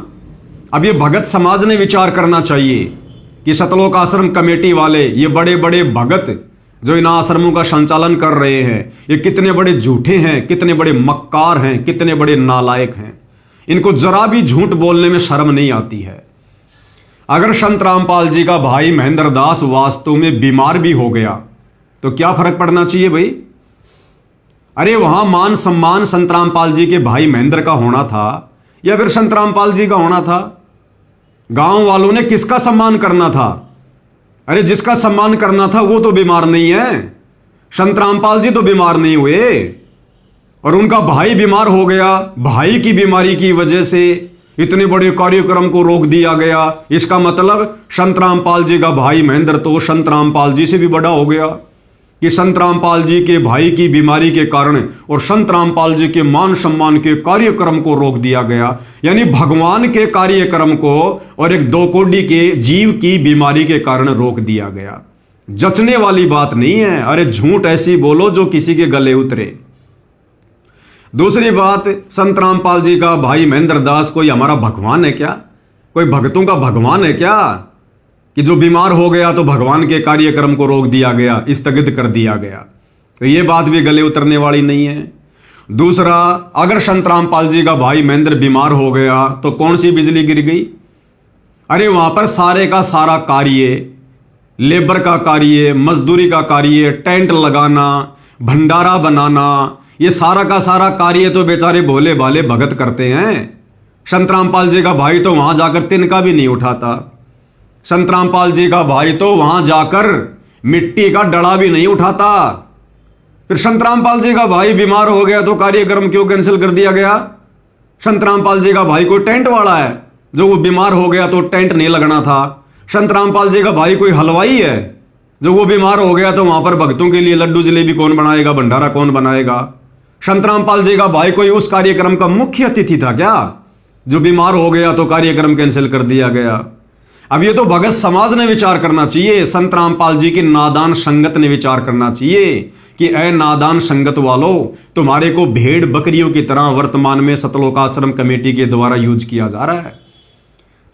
अब ये भगत समाज ने विचार करना चाहिए कि सतलोक आश्रम कमेटी वाले, ये बड़े बड़े भगत जो इन आश्रमों का संचालन कर रहे हैं, ये कितने बड़े झूठे हैं, कितने बड़े मक्कार हैं, कितने बड़े नालायक हैं। इनको जरा भी झूठ बोलने में शर्म नहीं आती है। अगर संत रामपाल जी का भाई महेंद्र दास वास्तव में बीमार भी हो गया तो क्या फर्क पड़ना चाहिए भाई। अरे वहां मान सम्मान संत रामपाल जी के भाई महेंद्र का होना था या फिर संत रामपाल जी का होना था। गांव वालों ने किसका सम्मान करना था? अरे जिसका सम्मान करना था वो तो बीमार नहीं है। संत रामपाल जी तो बीमार नहीं हुए और उनका भाई बीमार हो गया। भाई की बीमारी की वजह से इतने बड़े कार्यक्रम को रोक दिया गया। इसका मतलब संत रामपाल जी का भाई महेंद्र तो संत रामपाल जी से भी बड़ा हो गया कि संत रामपाल जी के भाई की बीमारी के कारण और संत रामपाल जी के मान सम्मान के कार्यक्रम को रोक दिया गया। यानी भगवान के कार्यक्रम को और एक 2 कोड़ी के जीव की बीमारी के कारण रोक दिया गया। जचने वाली बात नहीं है। अरे झूठ ऐसी बोलो जो किसी के गले उतरे। दूसरी बात, संत रामपाल जी का भाई महेंद्र दास कोई हमारा भगवान है क्या? कोई भक्तों का भगवान है क्या कि जो बीमार हो गया तो भगवान के कार्यक्रम को रोक दिया गया, स्थगित कर दिया गया? तो ये बात भी गले उतरने वाली नहीं है। दूसरा, अगर संत रामपाल जी का भाई महेंद्र बीमार हो गया तो कौन सी बिजली गिर गई? अरे वहां पर सारे का सारा कार्य, लेबर का कार्य, मजदूरी का कार्य, टेंट लगाना, भंडारा बनाना, ये सारा का सारा कार्य तो बेचारे भोले भाले भगत करते हैं। संत रामपाल जी का भाई तो वहां जाकर तिनका भी नहीं उठाता। संत रामपाल जी का भाई तो वहां जाकर मिट्टी का डड़ा भी नहीं उठाता। फिर संत रामपाल जी का भाई बीमार हो गया तो कार्यक्रम क्यों कैंसिल कर दिया गया? संत रामपाल जी का भाई कोई टेंट वाला है जो वो बीमार हो गया तो टेंट नहीं लगना था? संत रामपाल जी का भाई कोई हलवाई है जो वो बीमार हो गया तो वहां पर भक्तों के लिए लड्डू जलेबी कौन बनाएगा, भंडारा कौन बनाएगा? संत रामपाल जी का भाई कोई उस कार्यक्रम का मुख्य अतिथि था क्या जो बीमार हो गया तो कार्यक्रम कैंसिल कर दिया गया? अब ये तो भगत समाज ने विचार करना चाहिए, संत रामपाल जी की नादान संगत ने विचार करना चाहिए कि ऐ नादान संगत वालों, तुम्हारे को भेड़ बकरियों की तरह वर्तमान में सतलोक आश्रम कमेटी के द्वारा यूज किया जा रहा है।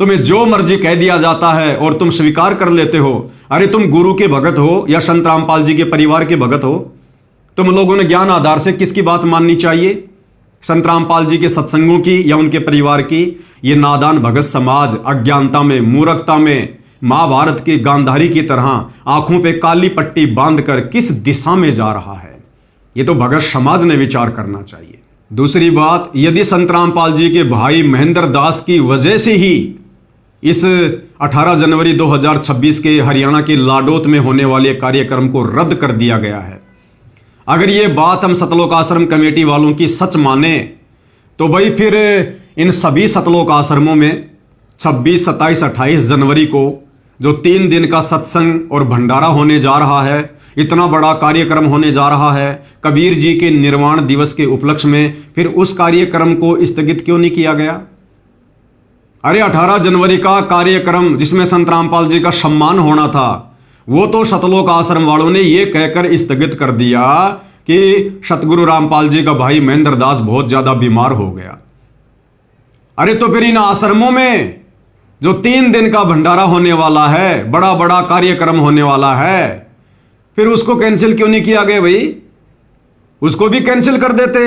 तुम्हें जो मर्जी कह दिया जाता है और तुम स्वीकार कर लेते हो। अरे तुम गुरु के भगत हो या संत रामपाल जी के परिवार के भगत हो, तुम लोगों ने ज्ञान आधार से किसकी बात माननी चाहिए? संत रामपाल जी के सत्संगों की या उनके परिवार की? ये नादान भगत समाज अज्ञानता में, मूर्खता में, महाभारत के गांधारी की तरह आंखों पे काली पट्टी बांधकर किस दिशा में जा रहा है, ये तो भगत समाज ने विचार करना चाहिए। दूसरी बात, यदि संत रामपाल जी के भाई महेंद्र दास की वजह से ही इस 18 जनवरी 2026 के हरियाणा के लाडोत में होने वाले कार्यक्रम को रद्द कर दिया गया है, अगर ये बात हम सतलोक आश्रम कमेटी वालों की सच माने, तो भाई फिर इन सभी सतलोक आश्रमों में 26, 27, 28 जनवरी को जो 3 दिन का सत्संग और भंडारा होने जा रहा है, इतना बड़ा कार्यक्रम होने जा रहा है कबीर जी के निर्वाण दिवस के उपलक्ष्य में, फिर उस कार्यक्रम को स्थगित क्यों नहीं किया गया? अरे 18 जनवरी का कार्यक्रम जिसमें संत रामपाल जी का सम्मान होना था, वो तो सतलोक आश्रम वालों ने ये कहकर स्थगित कर दिया कि सतगुरु रामपाल जी का भाई महेंद्र दास बहुत ज्यादा बीमार हो गया। अरे तो फिर इन आश्रमों में जो 3 दिन का भंडारा होने वाला है, बड़ा बड़ा कार्यक्रम होने वाला है, फिर उसको कैंसिल क्यों नहीं किया गया भाई? उसको भी कैंसिल कर देते।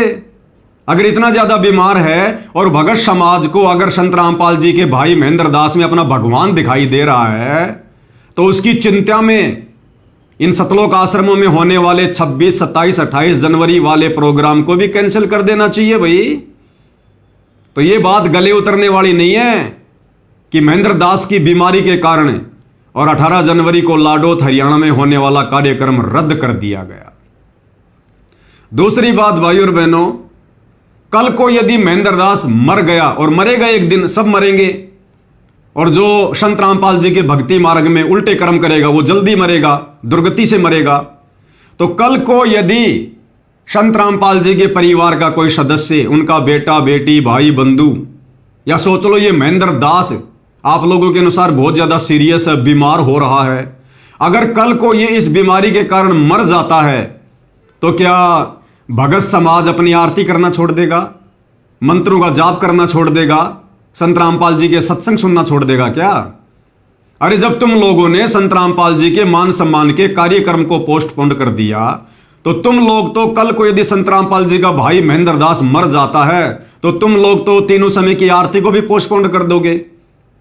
अगर इतना ज्यादा बीमार है और भगत समाज को अगर संत रामपाल जी के भाई महेंद्र दास में अपना भगवान दिखाई दे रहा है, तो उसकी चिंता में इन सतलोक आश्रमों में होने वाले 26, 27, 28 जनवरी वाले प्रोग्राम को भी कैंसिल कर देना चाहिए भाई। तो ये बात गले उतरने वाली नहीं है कि महेंद्र दास की बीमारी के कारण और 18 जनवरी को लाडोत हरियाणा में होने वाला कार्यक्रम रद्द कर दिया गया। दूसरी बात भाई और बहनों, कल को यदि महेंद्र दास मर गया, और मरेगा एक दिन, सब मरेंगे, और जो संत रामपाल जी के भक्ति मार्ग में उल्टे कर्म करेगा वो जल्दी मरेगा, दुर्गति से मरेगा। तो कल को यदि संत रामपाल जी के परिवार का कोई सदस्य, उनका बेटा, बेटी, भाई, बंधु, या सोच लो ये महेंद्र दास आप लोगों के अनुसार बहुत ज्यादा सीरियस है, बीमार हो रहा है, अगर कल को ये इस बीमारी के कारण मर जाता है, तो क्या भगत समाज अपनी आरती करना छोड़ देगा? मंत्रों का जाप करना छोड़ देगा? संत रामपाल जी के सत्संग सुनना छोड़ देगा क्या? अरे जब तुम लोगों ने संत रामपाल जी के मान सम्मान के कार्यक्रम को पोस्टपोन कर दिया, तो तुम लोग तो कल को यदि संत रामपाल जी का भाई महेंद्र दास मर जाता है, तो तुम लोग तो तीनों समय की आरती को भी पोस्टपोन कर दोगे,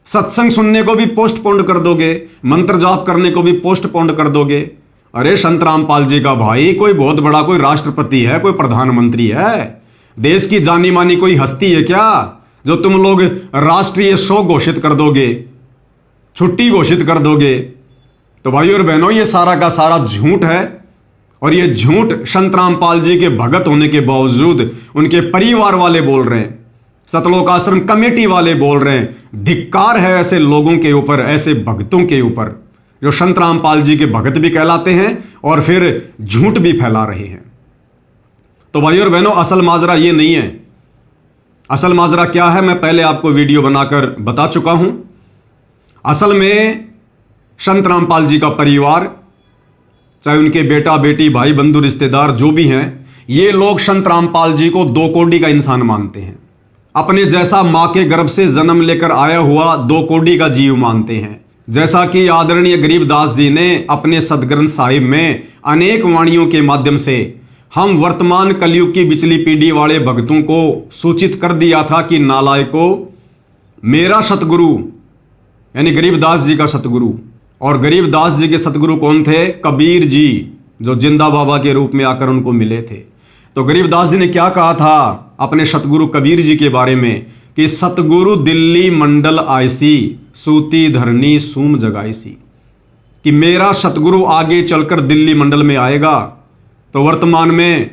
सत्संग सुनने को भी पोस्टपोन कर दोगे, मंत्र जाप करने को भी पोस्टपोन कर दोगे। अरे संत रामपाल जी का भाई कोई बहुत बड़ा, कोई राष्ट्रपति है, कोई प्रधानमंत्री है, देश की जानी मानी कोई हस्ती है क्या, जो तुम लोग राष्ट्रीय शोक घोषित कर दोगे, छुट्टी घोषित कर दोगे? तो भाई और बहनों, ये सारा का सारा झूठ है, और ये झूठ संत रामपाल जी के भगत होने के बावजूद उनके परिवार वाले बोल रहे हैं, सतलोक आश्रम कमेटी वाले बोल रहे हैं। धिक्कार है ऐसे लोगों के ऊपर, ऐसे भक्तों के ऊपर जो संत रामपाल जी के भगत भी कहलाते हैं और फिर झूठ भी फैला रहे हैं। तो भाई और बहनों, असल माजरा ये नहीं है। असल माजरा क्या है, मैं पहले आपको वीडियो बनाकर बता चुका हूं। असल में संत रामपाल जी का परिवार, चाहे उनके बेटा, बेटी, भाई, बंधु, रिश्तेदार जो भी हैं, ये लोग संत रामपाल जी को 2 कोड़ी का इंसान मानते हैं, अपने जैसा मां के गर्भ से जन्म लेकर आया हुआ 2 कोड़ी का जीव मानते हैं। जैसा कि आदरणीय गरीबदास जी ने अपने सदग्रंथ साहिब में अनेक वाणियों के माध्यम से हम वर्तमान कलयुग की बिचली पीढ़ी वाले भक्तों को सूचित कर दिया था कि नालायकों, मेरा सतगुरु यानी गरीबदास जी का सतगुरु, और गरीबदास जी के सतगुरु कौन थे? कबीर जी, जो जिंदा बाबा के रूप में आकर उनको मिले थे। तो गरीबदास जी ने क्या कहा था अपने सतगुरु कबीर जी के बारे में कि सतगुरु दिल्ली मंडल आयसी, सूती धरनी सूम जगाईसी, कि मेरा सतगुरु आगे चलकर दिल्ली मंडल में आएगा। तो वर्तमान में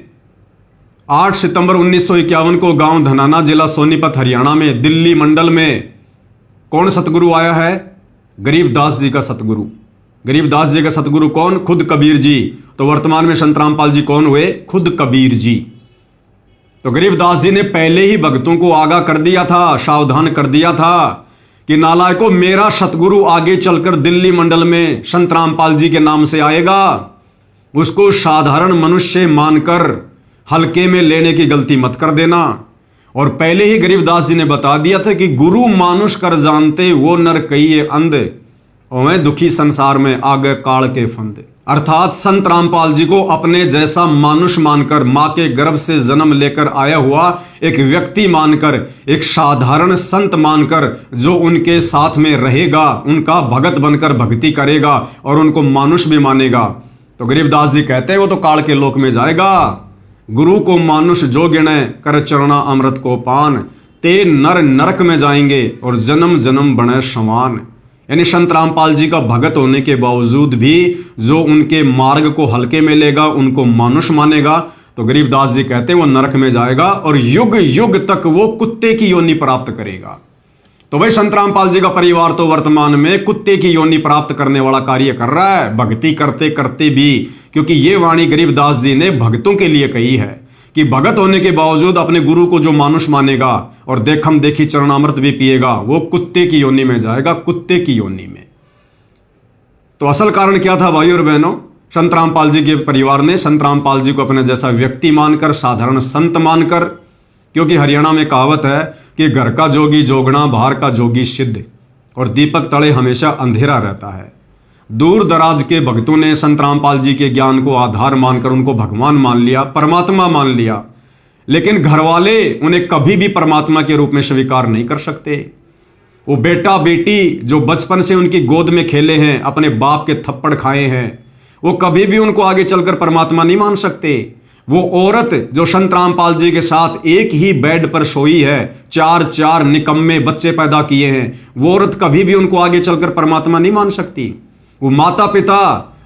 8 सितंबर 1951 को गांव धनाना, जिला सोनीपत, हरियाणा में दिल्ली मंडल में कौन सतगुरु आया है? गरीबदास जी का सतगुरु। गरीबदास जी का सतगुरु कौन? खुद कबीर जी। तो वर्तमान में संत रामपाल जी कौन हुए? खुद कबीर जी। तो गरीबदास जी ने पहले ही भक्तों को आगाह कर दिया था, सावधान कर दिया था कि नालायकों, मेरा सतगुरु आगे चलकर दिल्ली मंडल में संत रामपाल जी के नाम से आएगा, उसको साधारण मनुष्य मानकर हल्के में लेने की गलती मत कर देना। और पहले ही गरीबदास जी ने बता दिया था कि गुरु मानुष कर जानते वो नर कहिए अंधे, और मैं दुखी संसार में आगे काल के फंदे। अर्थात संत रामपाल जी को अपने जैसा मानुष मानकर, मां के गर्भ से जन्म लेकर आया हुआ एक व्यक्ति मानकर, एक साधारण संत मानकर, जो उनके साथ में रहेगा, उनका भगत बनकर भक्ति करेगा और उनको मानुष भी मानेगा, तो गरीबदास जी कहते हैं वो तो काल के लोक में जाएगा। गुरु को मानुष जो गिणे कर चरणा अमृत को पान, ते नर नरक में जाएंगे और जन्म जन्म बने समान। यानी संत रामपाल जी का भगत होने के बावजूद भी जो उनके मार्ग को हल्के में लेगा, उनको मानुष मानेगा, तो गरीबदास जी कहते हैं वो नरक में जाएगा और युग युग तक वो कुत्ते की योनि प्राप्त करेगा। तो भाई संत रामपाल जी का परिवार तो वर्तमान में कुत्ते की योनि प्राप्त करने वाला कार्य कर रहा है, भक्ति करते करते भी, क्योंकि ये वाणी गरीबदास जी ने भक्तों के लिए कही है कि भगत होने के बावजूद अपने गुरु को जो मानुष मानेगा और देखम देखी चरणामृत भी पिएगा, वो कुत्ते की योनि में जाएगा, कुत्ते की योनि में। तो असल कारण क्या था भाई और बहनों? संत रामपाल जी के परिवार ने संत रामपाल जी को अपने जैसा व्यक्ति मानकर, साधारण संत मानकर, क्योंकि हरियाणा में कहावत है कि घर का जोगी जोगना, बाहर का जोगी सिद्ध, और दीपक तले हमेशा अंधेरा रहता है। दूर दराज के भक्तों ने संत रामपाल जी के ज्ञान को आधार मानकर उनको भगवान मान लिया, परमात्मा मान लिया, लेकिन घर वाले उन्हें कभी भी परमात्मा के रूप में स्वीकार नहीं कर सकते। वो बेटा बेटी जो बचपन से उनकी गोद में खेले हैं, अपने बाप के थप्पड़ खाए हैं, वो कभी भी उनको आगे चलकर परमात्मा नहीं मान सकते। वो औरत जो संत रामपाल जी के साथ एक ही बेड पर सोई है, 4 निकम्मे बच्चे पैदा किए हैं, वो औरत कभी भी उनको आगे चलकर परमात्मा नहीं मान सकती। वो माता पिता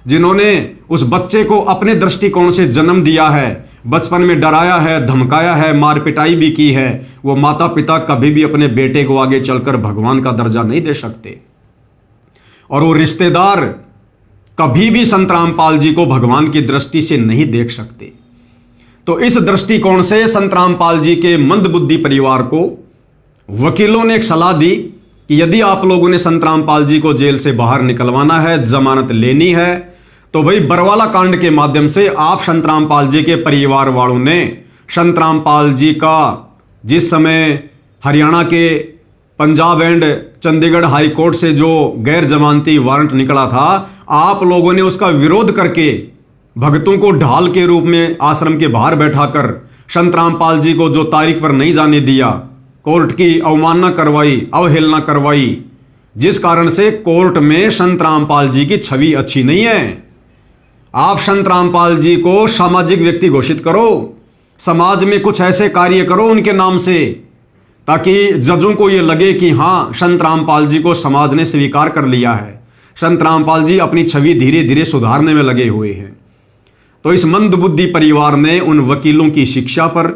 जिन्होंने उस बच्चे को अपने दृष्टिकोण से जन्म दिया है, बचपन में डराया है, धमकाया है, मार पिटाई भी की है, वो माता पिता कभी भी अपने बेटे को आगे चलकर भगवान का दर्जा नहीं दे सकते। और वो रिश्तेदार कभी भी संत रामपाल जी को भगवान की दृष्टि से नहीं देख सकते। तो इस दृष्टिकोण से संत रामपाल जी के मंदबुद्धि परिवार को वकीलों ने एक सलाह दी कि यदि आप लोगों ने संत रामपाल जी को जेल से बाहर निकलवाना है, जमानत लेनी है, तो भाई बरवाला कांड के माध्यम से आप संत रामपाल जी के परिवार वालों ने संत रामपाल जी का जिस समय हरियाणा के Punjab and Chandigarh high court से जो गैर जमानती वारंट निकला था, आप लोगों ने उसका विरोध करके भक्तों को ढाल के रूप में आश्रम के बाहर बैठाकर संत रामपाल जी को जो तारीख पर नहीं जाने दिया, कोर्ट की अवमानना करवाई, अवहेलना करवाई, जिस कारण से कोर्ट में संत रामपाल जी की छवि अच्छी नहीं है। आप संत रामपाल जी को सामाजिक व्यक्ति घोषित करो, समाज में कुछ ऐसे कार्य करो उनके नाम से, ताकि जजों को यह लगे कि हां संत रामपाल जी को समाज ने स्वीकार कर लिया है, संत रामपाल जी अपनी छवि धीरे धीरे सुधारने में लगे हुए हैं। तो इस मंदबुद्धि परिवार ने उन वकीलों की शिक्षा पर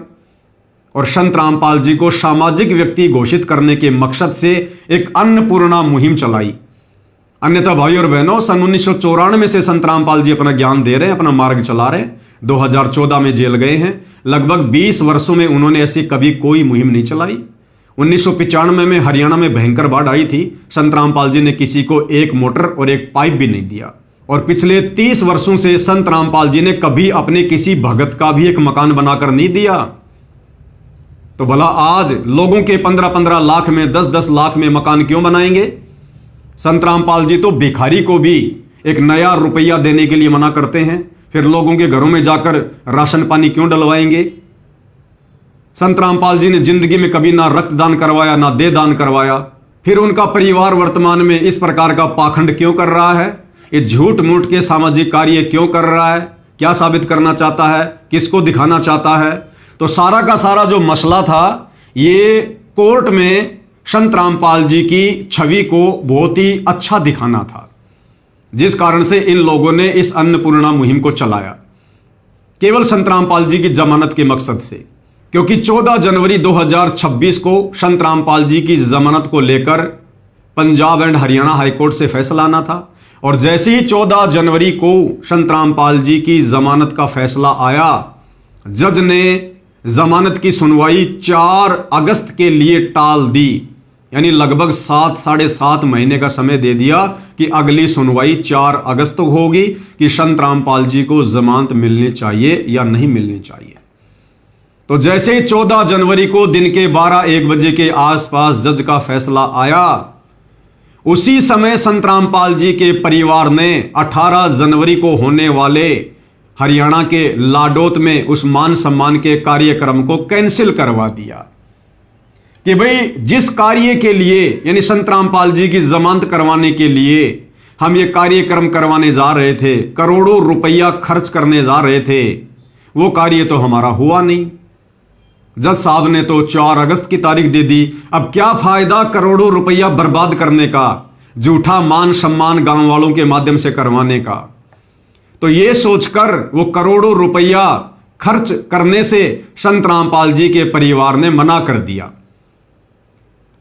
और संत रामपाल जी को सामाजिक व्यक्ति घोषित करने के मकसद से एक अन्नपूर्णा मुहिम चलाई। अन्यथा भाई और बहनों, सन 1994 से संत रामपाल जी अपना ज्ञान दे रहे हैं, अपना मार्ग चला रहे हैं। 2014 में जेल गए हैं। लगभग 20 वर्षों में उन्होंने ऐसी कभी कोई मुहिम नहीं चलाई। 1995 में हरियाणा में भयंकर बाढ़ आई थी, संत रामपाल जी ने किसी को एक मोटर और एक पाइप भी नहीं दिया। और पिछले 30 वर्षों से संत रामपाल जी ने कभी अपने किसी भगत का भी एक मकान बनाकर नहीं दिया। तो भला आज लोगों के 15-15 लाख में, 10-10 लाख में मकान क्यों बनाएंगे? संत रामपाल जी तो भिखारी को भी एक नया रुपया देने के लिए मना करते हैं, फिर लोगों के घरों में जाकर राशन पानी क्यों डलवाएंगे? संत रामपाल जी ने जिंदगी में कभी ना रक्तदान करवाया, ना देहदान करवाया, फिर उनका परिवार वर्तमान में इस प्रकार का पाखंड क्यों कर रहा है? ये झूठ मूठ के सामाजिक कार्य क्यों कर रहा है? क्या साबित करना चाहता है? किसको दिखाना चाहता है? तो सारा का सारा जो मसला था, ये कोर्ट में संत रामपाल जी की छवि को बहुत ही अच्छा दिखाना था, जिस कारण से इन लोगों ने इस अन्नपूर्णा मुहिम को चलाया, केवल संत रामपाल जी की जमानत के मकसद से। क्योंकि 14 जनवरी 2026 को संत रामपाल जी की जमानत को लेकर पंजाब एंड हरियाणा हाईकोर्ट से फैसला आना था, और जैसे ही 14 जनवरी को संत रामपाल जी की जमानत का फैसला आया, जज ने जमानत की सुनवाई 4 अगस्त के लिए टाल दी। यानी लगभग 7-7.5 महीने का समय दे दिया कि अगली सुनवाई 4 अगस्त को होगी कि संत रामपाल जी को जमानत मिलनी चाहिए या नहीं मिलनी चाहिए। तो जैसे ही 14 जनवरी को दिन के 12-1 बजे के आसपास जज का फैसला आया, उसी समय संतरामपाल जी के परिवार ने 18 जनवरी को होने वाले हरियाणा के लाडोत में उस मान सम्मान के कार्यक्रम को कैंसिल करवा दिया कि भाई जिस कार्य के लिए, यानी संतरामपाल जी की जमानत करवाने के लिए हम ये कार्यक्रम करवाने जा रहे थे, करोड़ों रुपया खर्च करने जा रहे थे, वो कार्य तो हमारा हुआ नहीं। जज साहब ने तो 4 अगस्त की तारीख दे दी। अब क्या फायदा करोड़ों रुपया बर्बाद करने का, झूठा मान सम्मान गांव वालों के माध्यम से करवाने का। तो ये सोचकर वो करोड़ों रुपया खर्च करने से संतरामपाल जी के परिवार ने मना कर दिया।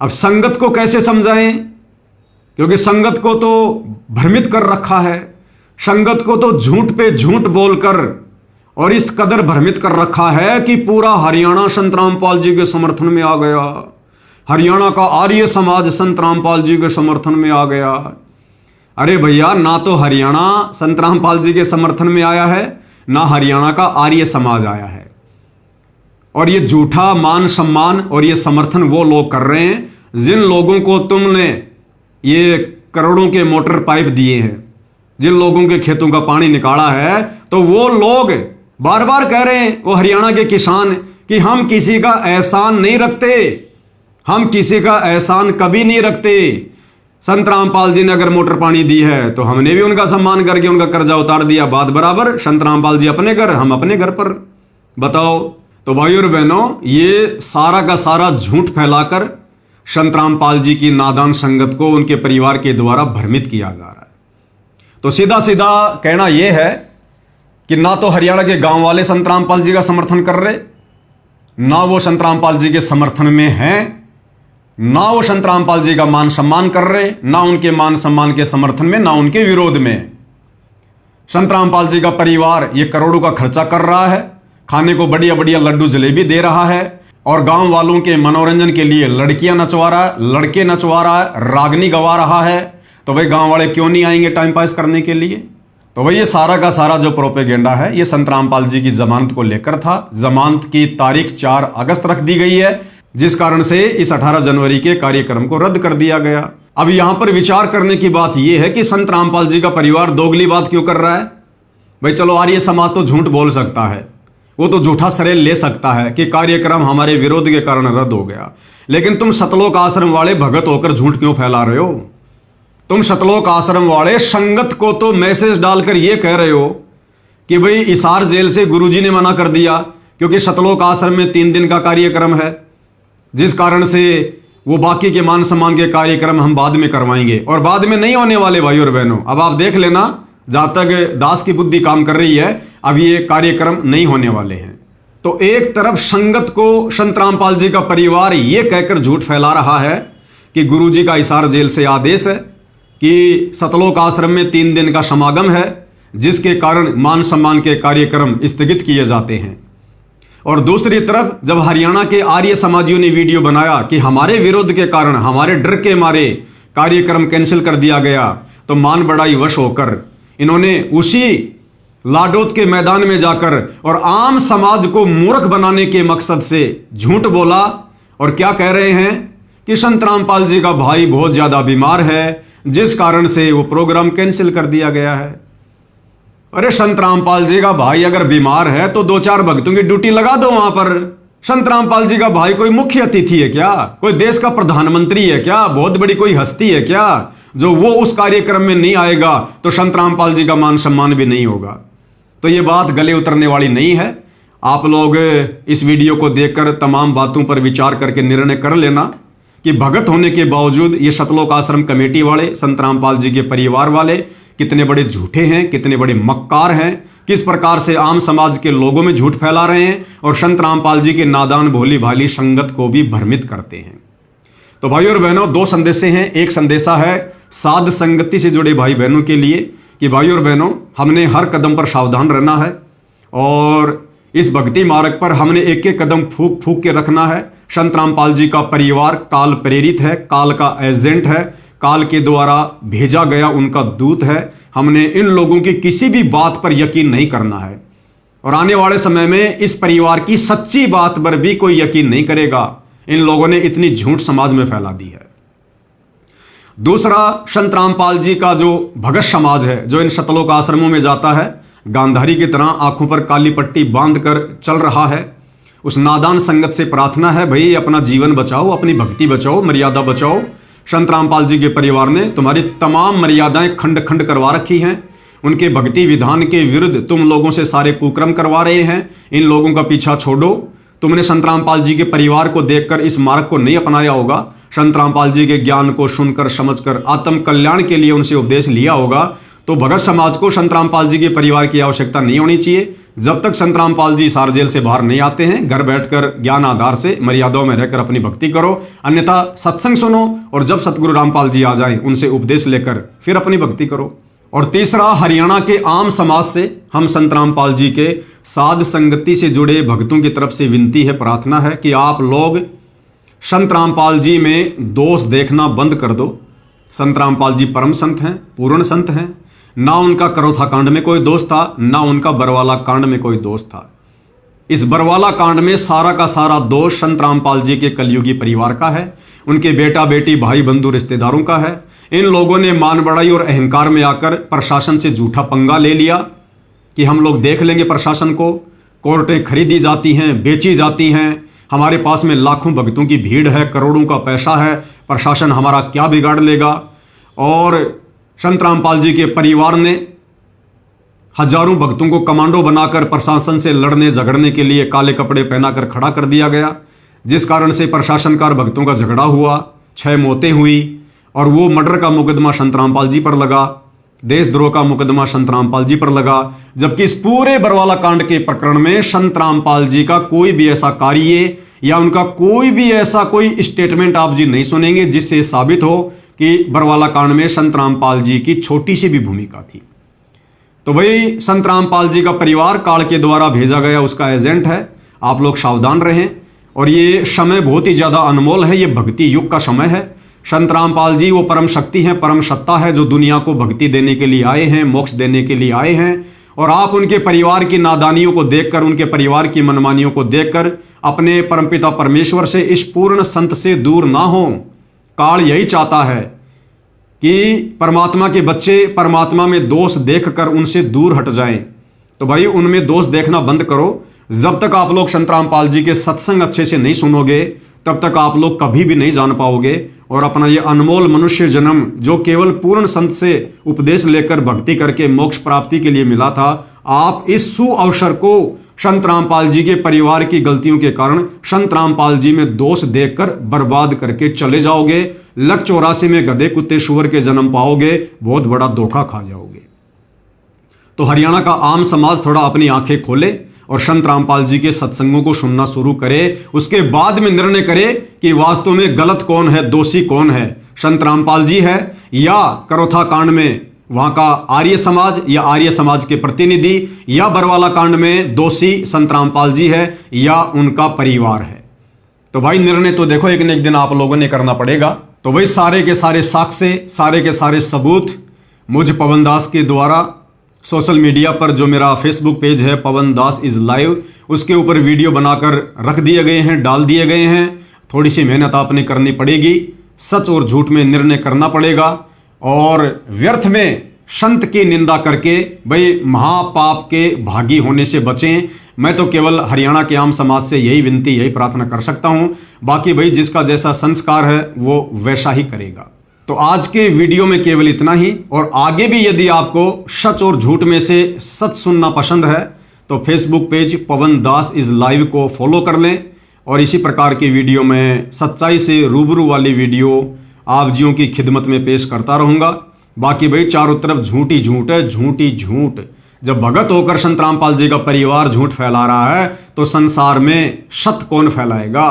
अब संगत को कैसे समझाएं, क्योंकि संगत को तो भ्रमित कर रखा है, संगत को तो झूठ पे झूठ बोलकर और इस कदर भ्रमित कर रखा है कि पूरा हरियाणा संतरामपाल जी के समर्थन में आ गया, हरियाणा का आर्य समाज संतरामपाल जी के समर्थन में आ गया। अरे भैया, ना तो हरियाणा संतरामपाल जी के समर्थन में आया है, ना हरियाणा का आर्य समाज आया है। और ये झूठा मान सम्मान और ये समर्थन वो लोग कर रहे हैं जिन लोगों को तुमने ये करोड़ों के मोटर पाइप दिए हैं, जिन लोगों के खेतों का पानी निकाला है। तो वो लोग बार बार कह रहे हैं, वो हरियाणा के किसान, कि हम किसी का एहसान नहीं रखते, हम किसी का एहसान कभी नहीं रखते। संतरामपाल जी ने अगर मोटर पानी दी है तो हमने भी उनका सम्मान करके उनका कर्जा उतार दिया, बात बराबर। संतरामपाल जी अपने घर, हम अपने घर पर। बताओ। तो भाइयों और बहनों, ये सारा का सारा झूठ फैलाकर संतरामपाल जी की नादान संगत को उनके परिवार के द्वारा भ्रमित किया जा रहा है। तो सीधा सीधा कहना यह है कि ना तो हरियाणा के गांव वाले संतरामपाल जी का समर्थन कर रहे, ना वो संतरामपाल जी के समर्थन में हैं, ना वो संतरामपाल जी का मान सम्मान कर रहे, ना उनके मान सम्मान के समर्थन में, ना उनके विरोध में। संतरामपाल जी का परिवार ये करोड़ों का खर्चा कर रहा है, खाने को बढ़िया बढ़िया लड्डू जलेबी दे रहा है, और गांव वालों के मनोरंजन के लिए लड़कियां नचवा रहा है, लड़के नचवा रहा है, रागनी गवा रहा है। तो भाई गांव वाले क्यों नहीं आएंगे टाइम पास करने के लिए? तो भाई ये सारा का सारा जो प्रोपेगेंडा है ये संतरामपाल जी की जमानत को लेकर था। जमानत की तारीख 4 अगस्त रख दी गई है, जिस कारण से इस 18 जनवरी के कार्यक्रम को रद्द कर दिया गया। अब यहां पर विचार करने की बात यह है कि संतरामपाल जी का परिवार दोगली बात क्यों कर रहा है? भाई चलो, आर्य समाज तो झूठ बोल सकता है, वो तो झूठा सरेल ले सकता है कि कार्यक्रम हमारे विरोध के कारण रद्द हो गया, लेकिन तुम सतलोक आश्रम वाले भगत होकर झूठ क्यों फैला रहे हो? तुम सतलोक आश्रम वाले संगत को तो मैसेज डालकर यह कह रहे हो कि भाई हिसार जेल से गुरुजी ने मना कर दिया, क्योंकि सतलोक आश्रम में 3 दिन का कार्यक्रम है, जिस कारण से वो बाकी के मान सम्मान के कार्यक्रम हम बाद में करवाएंगे, और बाद में नहीं होने वाले भाई और बहनों। अब आप देख लेना, जहां तक दास की बुद्धि काम कर रही है, अब ये कार्यक्रम नहीं होने वाले हैं। तो एक तरफ संगत को संतरामपाल जी का परिवार ये कहकर झूठ फैला रहा है कि गुरुजी का हिसार जेल से आदेश है कि सतलोक आश्रम में 3 दिन का समागम है, जिसके कारण मान सम्मान के कार्यक्रम स्थगित किए जाते हैं। और दूसरी तरफ जब हरियाणा के आर्य समाजियों ने वीडियो बनाया कि हमारे विरोध के कारण, हमारे डर के मारे कार्यक्रम कैंसिल कर दिया गया, तो मान बढ़ाई वश होकर इन्होंने उसी लाडोत के मैदान में जाकर और आम समाज को मूर्ख बनाने के मकसद से झूठ बोला। और क्या कह रहे हैं कि संतरामपाल जी का भाई बहुत ज्यादा बीमार है, जिस कारण से वो प्रोग्राम कैंसिल कर दिया गया है। अरे संतरामपाल जी का भाई अगर बीमार है तो 2-4 भक्तों की ड्यूटी लगा दो वहां पर। संतरामपाल जी का भाई कोई मुख्य अतिथि है क्या? कोई देश का प्रधानमंत्री है क्या? बहुत बड़ी कोई हस्ती है क्या जो वो उस कार्यक्रम में नहीं आएगा तो संतरामपाल जी का मान सम्मान भी नहीं होगा? तो ये बात गले उतरने वाली नहीं है। आप लोग इस वीडियो को देखकर तमाम बातों पर विचार करके निर्णय कर लेना कि भगत होने के बावजूद ये सतलोक आश्रम कमेटी वाले, संतरामपाल जी के परिवार वाले कितने बड़े झूठे हैं, कितने बड़े मक्कार हैं, किस प्रकार से आम समाज के लोगों में झूठ फैला रहे हैं और संतरामपाल जी के नादान भोली भाली संगत को भी भ्रमित करते हैं। तो भाइयों और बहनों, 2 संदेशे हैं। एक संदेशा है साध संगति से जुड़े भाई बहनों के लिए कि भाइयों और बहनों, हमने हर कदम पर सावधान रहना है और इस भक्ति मार्ग पर हमने एक एक कदम फूक फूक के रखना है। संतरामपाल जी का परिवार काल प्रेरित है, काल का एजेंट है, काल के द्वारा भेजा गया उनका दूत है। हमने इन लोगों की किसी भी बात पर यकीन नहीं करना है और आने वाले समय में इस परिवार की सच्ची बात पर भी कोई यकीन नहीं करेगा। इन लोगों ने इतनी झूठ समाज में फैला दी है। दूसरा, संत रामपाल जी का जो भगत समाज है, जो इन शतलोक आश्रमों में जाता है, गांधारी की तरह आंखों पर काली पट्टी बांध कर चल रहा है, उस नादान संगत से प्रार्थना है, भाई अपना जीवन बचाओ, अपनी भक्ति बचाओ, मर्यादा बचाओ। संत रामपाल जी के परिवार ने तुम्हारी तमाम मर्यादाएं खंड खंड करवा रखी हैं। उनके भक्ति विधान के विरुद्ध तुम लोगों से सारे कुक्रम करवा रहे हैं। इन लोगों का पीछा छोड़ो। तुमने संत रामपाल जी के परिवार को देखकर इस मार्ग को नहीं अपनाया होगा। संत रामपाल जी के ज्ञान को सुनकर समझकर आत्म कल्याण के लिए उनसे उपदेश लिया होगा। तो भगत समाज को संत रामपाल जी के परिवार की आवश्यकता नहीं होनी चाहिए। जब तक संत रामपाल जी सार जेल से बाहर नहीं आते हैं, घर बैठकर ज्ञान आधार से मर्यादाओं में रहकर अपनी भक्ति करो, अन्यथा सत्संग सुनो और जब सतगुरु रामपाल जी आ जाएं उनसे उपदेश लेकर फिर अपनी भक्ति करो। और तीसरा, हरियाणा के आम समाज से हम संत रामपाल जी के साध संगति से जुड़े भक्तों की तरफ से विनती है, प्रार्थना है कि आप लोग संत रामपाल जी में दोष देखना बंद कर दो। संत रामपाल जी परम संत हैं, पूर्ण संत हैं। ना उनका करोथा कांड में कोई दोष था, ना उनका बरवाला कांड में कोई दोष था। इस बरवाला कांड में सारा का सारा दोष संत रामपाल जी के कलयुगी परिवार का है, उनके बेटा बेटी भाई बंधु रिश्तेदारों का है। इन लोगों ने मान बढ़ाई और अहंकार में आकर प्रशासन से झूठा पंगा ले लिया कि हम लोग देख लेंगे प्रशासन को। कोर्टें खरीदी जाती हैं, बेची जाती हैं, हमारे पास में लाखों भक्तों की भीड़ है, करोड़ों का पैसा है, प्रशासन हमारा क्या बिगाड़ लेगा। और संत रामपाल जी के परिवार ने हजारों भक्तों को कमांडो बनाकर प्रशासन से लड़ने झगड़ने के लिए काले कपड़े पहनाकर खड़ा कर दिया गया, जिस कारण से प्रशासन का और भक्तों का झगड़ा हुआ, 6 मौतें हुई। और वो मर्डर का मुकदमा संत रामपाल जी पर लगा, देशद्रोह का मुकदमा संत रामपाल जी पर लगा। जबकि इस पूरे बरवाला कांड के प्रकरण में संत रामपाल जी का कोई भी ऐसा कार्य या उनका कोई भी ऐसा कोई स्टेटमेंट आप जी नहीं सुनेंगे जिससे साबित हो कि बरवाला कांड में संत रामपाल जी की छोटी सी भी भूमिका थी। तो भाई संत रामपाल जी का परिवार काल के द्वारा भेजा गया उसका एजेंट है। आप लोग सावधान रहें। और ये समय बहुत ही ज्यादा अनमोल है, ये भक्ति युग का समय है। संत रामपाल जी वो परम शक्ति हैं, परम सत्ता है, जो दुनिया को भक्ति देने के लिए आए हैं, मोक्ष देने के लिए आए हैं। और आप उनके परिवार की नादानियों को देखकर, उनके परिवार की मनमानियों को देखकर अपने परमपिता परमेश्वर से, इस पूर्ण संत से दूर ना हो। काल यही चाहता है कि परमात्मा के बच्चे परमात्मा में दोष देखकर उनसे दूर हट जाएं। तो भाई उनमें दोष देखना बंद करो। जब तक आप लोग संत रामपाल जी के सत्संग अच्छे से नहीं सुनोगे तब तक आप लोग कभी भी नहीं जान पाओगे और अपना ये अनमोल मनुष्य जन्म जो केवल पूर्ण संत से उपदेश लेकर भक्ति करके मोक्ष प्राप्ति के लिए मिला था, आप इस सुअवसर को संत रामपाल जी के परिवार की गलतियों के कारण संत रामपाल जी में दोष देखकर बर्बाद करके चले जाओगे। लक 84 में गधे कुत्ते शुअर के जन्म पाओगे, बहुत बड़ा धोखा खा जाओगे। तो हरियाणा का आम समाज थोड़ा अपनी आंखें खोले और संत रामपाल जी के सत्संगों को सुनना शुरू करे। उसके बाद में निर्णय करे कि वास्तव में गलत कौन है, दोषी कौन है, संत रामपाल जी है या करोथा कांड में वहां का आर्य समाज या आर्य समाज के प्रतिनिधि, या बरवाला कांड में दोषी संत रामपाल जी है या उनका परिवार है। तो भाई निर्णय तो देखो एक न एक दिन आप लोगों ने करना पड़ेगा। तो भाई सारे के सारे साक्ष्य, सारे के सारे सबूत मुझ पवन दास के द्वारा सोशल मीडिया पर जो मेरा फेसबुक पेज है पवन दास इज लाइव, उसके ऊपर वीडियो बनाकर रख दिए गए हैं, डाल दिए गए हैं। थोड़ी सी मेहनत आपने करनी पड़ेगी, सच और झूठ में निर्णय करना पड़ेगा और व्यर्थ में संत की निंदा करके भाई महापाप के भागी होने से बचें। मैं तो केवल हरियाणा के आम समाज से यही विनती, यही प्रार्थना कर सकता हूं। बाकी भाई जिसका जैसा संस्कार है वो वैसा ही करेगा। तो आज के वीडियो में केवल इतना ही। और आगे भी यदि आपको सच और झूठ में से सच सुनना पसंद है तो Facebook page Pawan Das is live को फॉलो कर लें और इसी प्रकार की वीडियो में सच्चाई से रूबरू वाली वीडियो आप जियों की खिदमत में पेश करता रहूंगा। बाकी भाई चारों तरफ झूठ ही झूठ है, झूठ ही झूठ। जब भगत होकर संत रामपाल जी का परिवार झूठ फैला रहा है तो संसार में सत्य कौन फैलाएगा।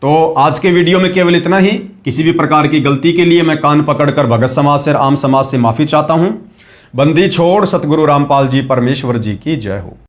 तो आज के वीडियो में केवल इतना ही। किसी भी प्रकार की गलती के लिए मैं कान पकड़कर भगत समाज से, आम समाज से माफी चाहता हूं। बंदी छोड़ सतगुरु रामपाल जी परमेश्वर जी की जय हो।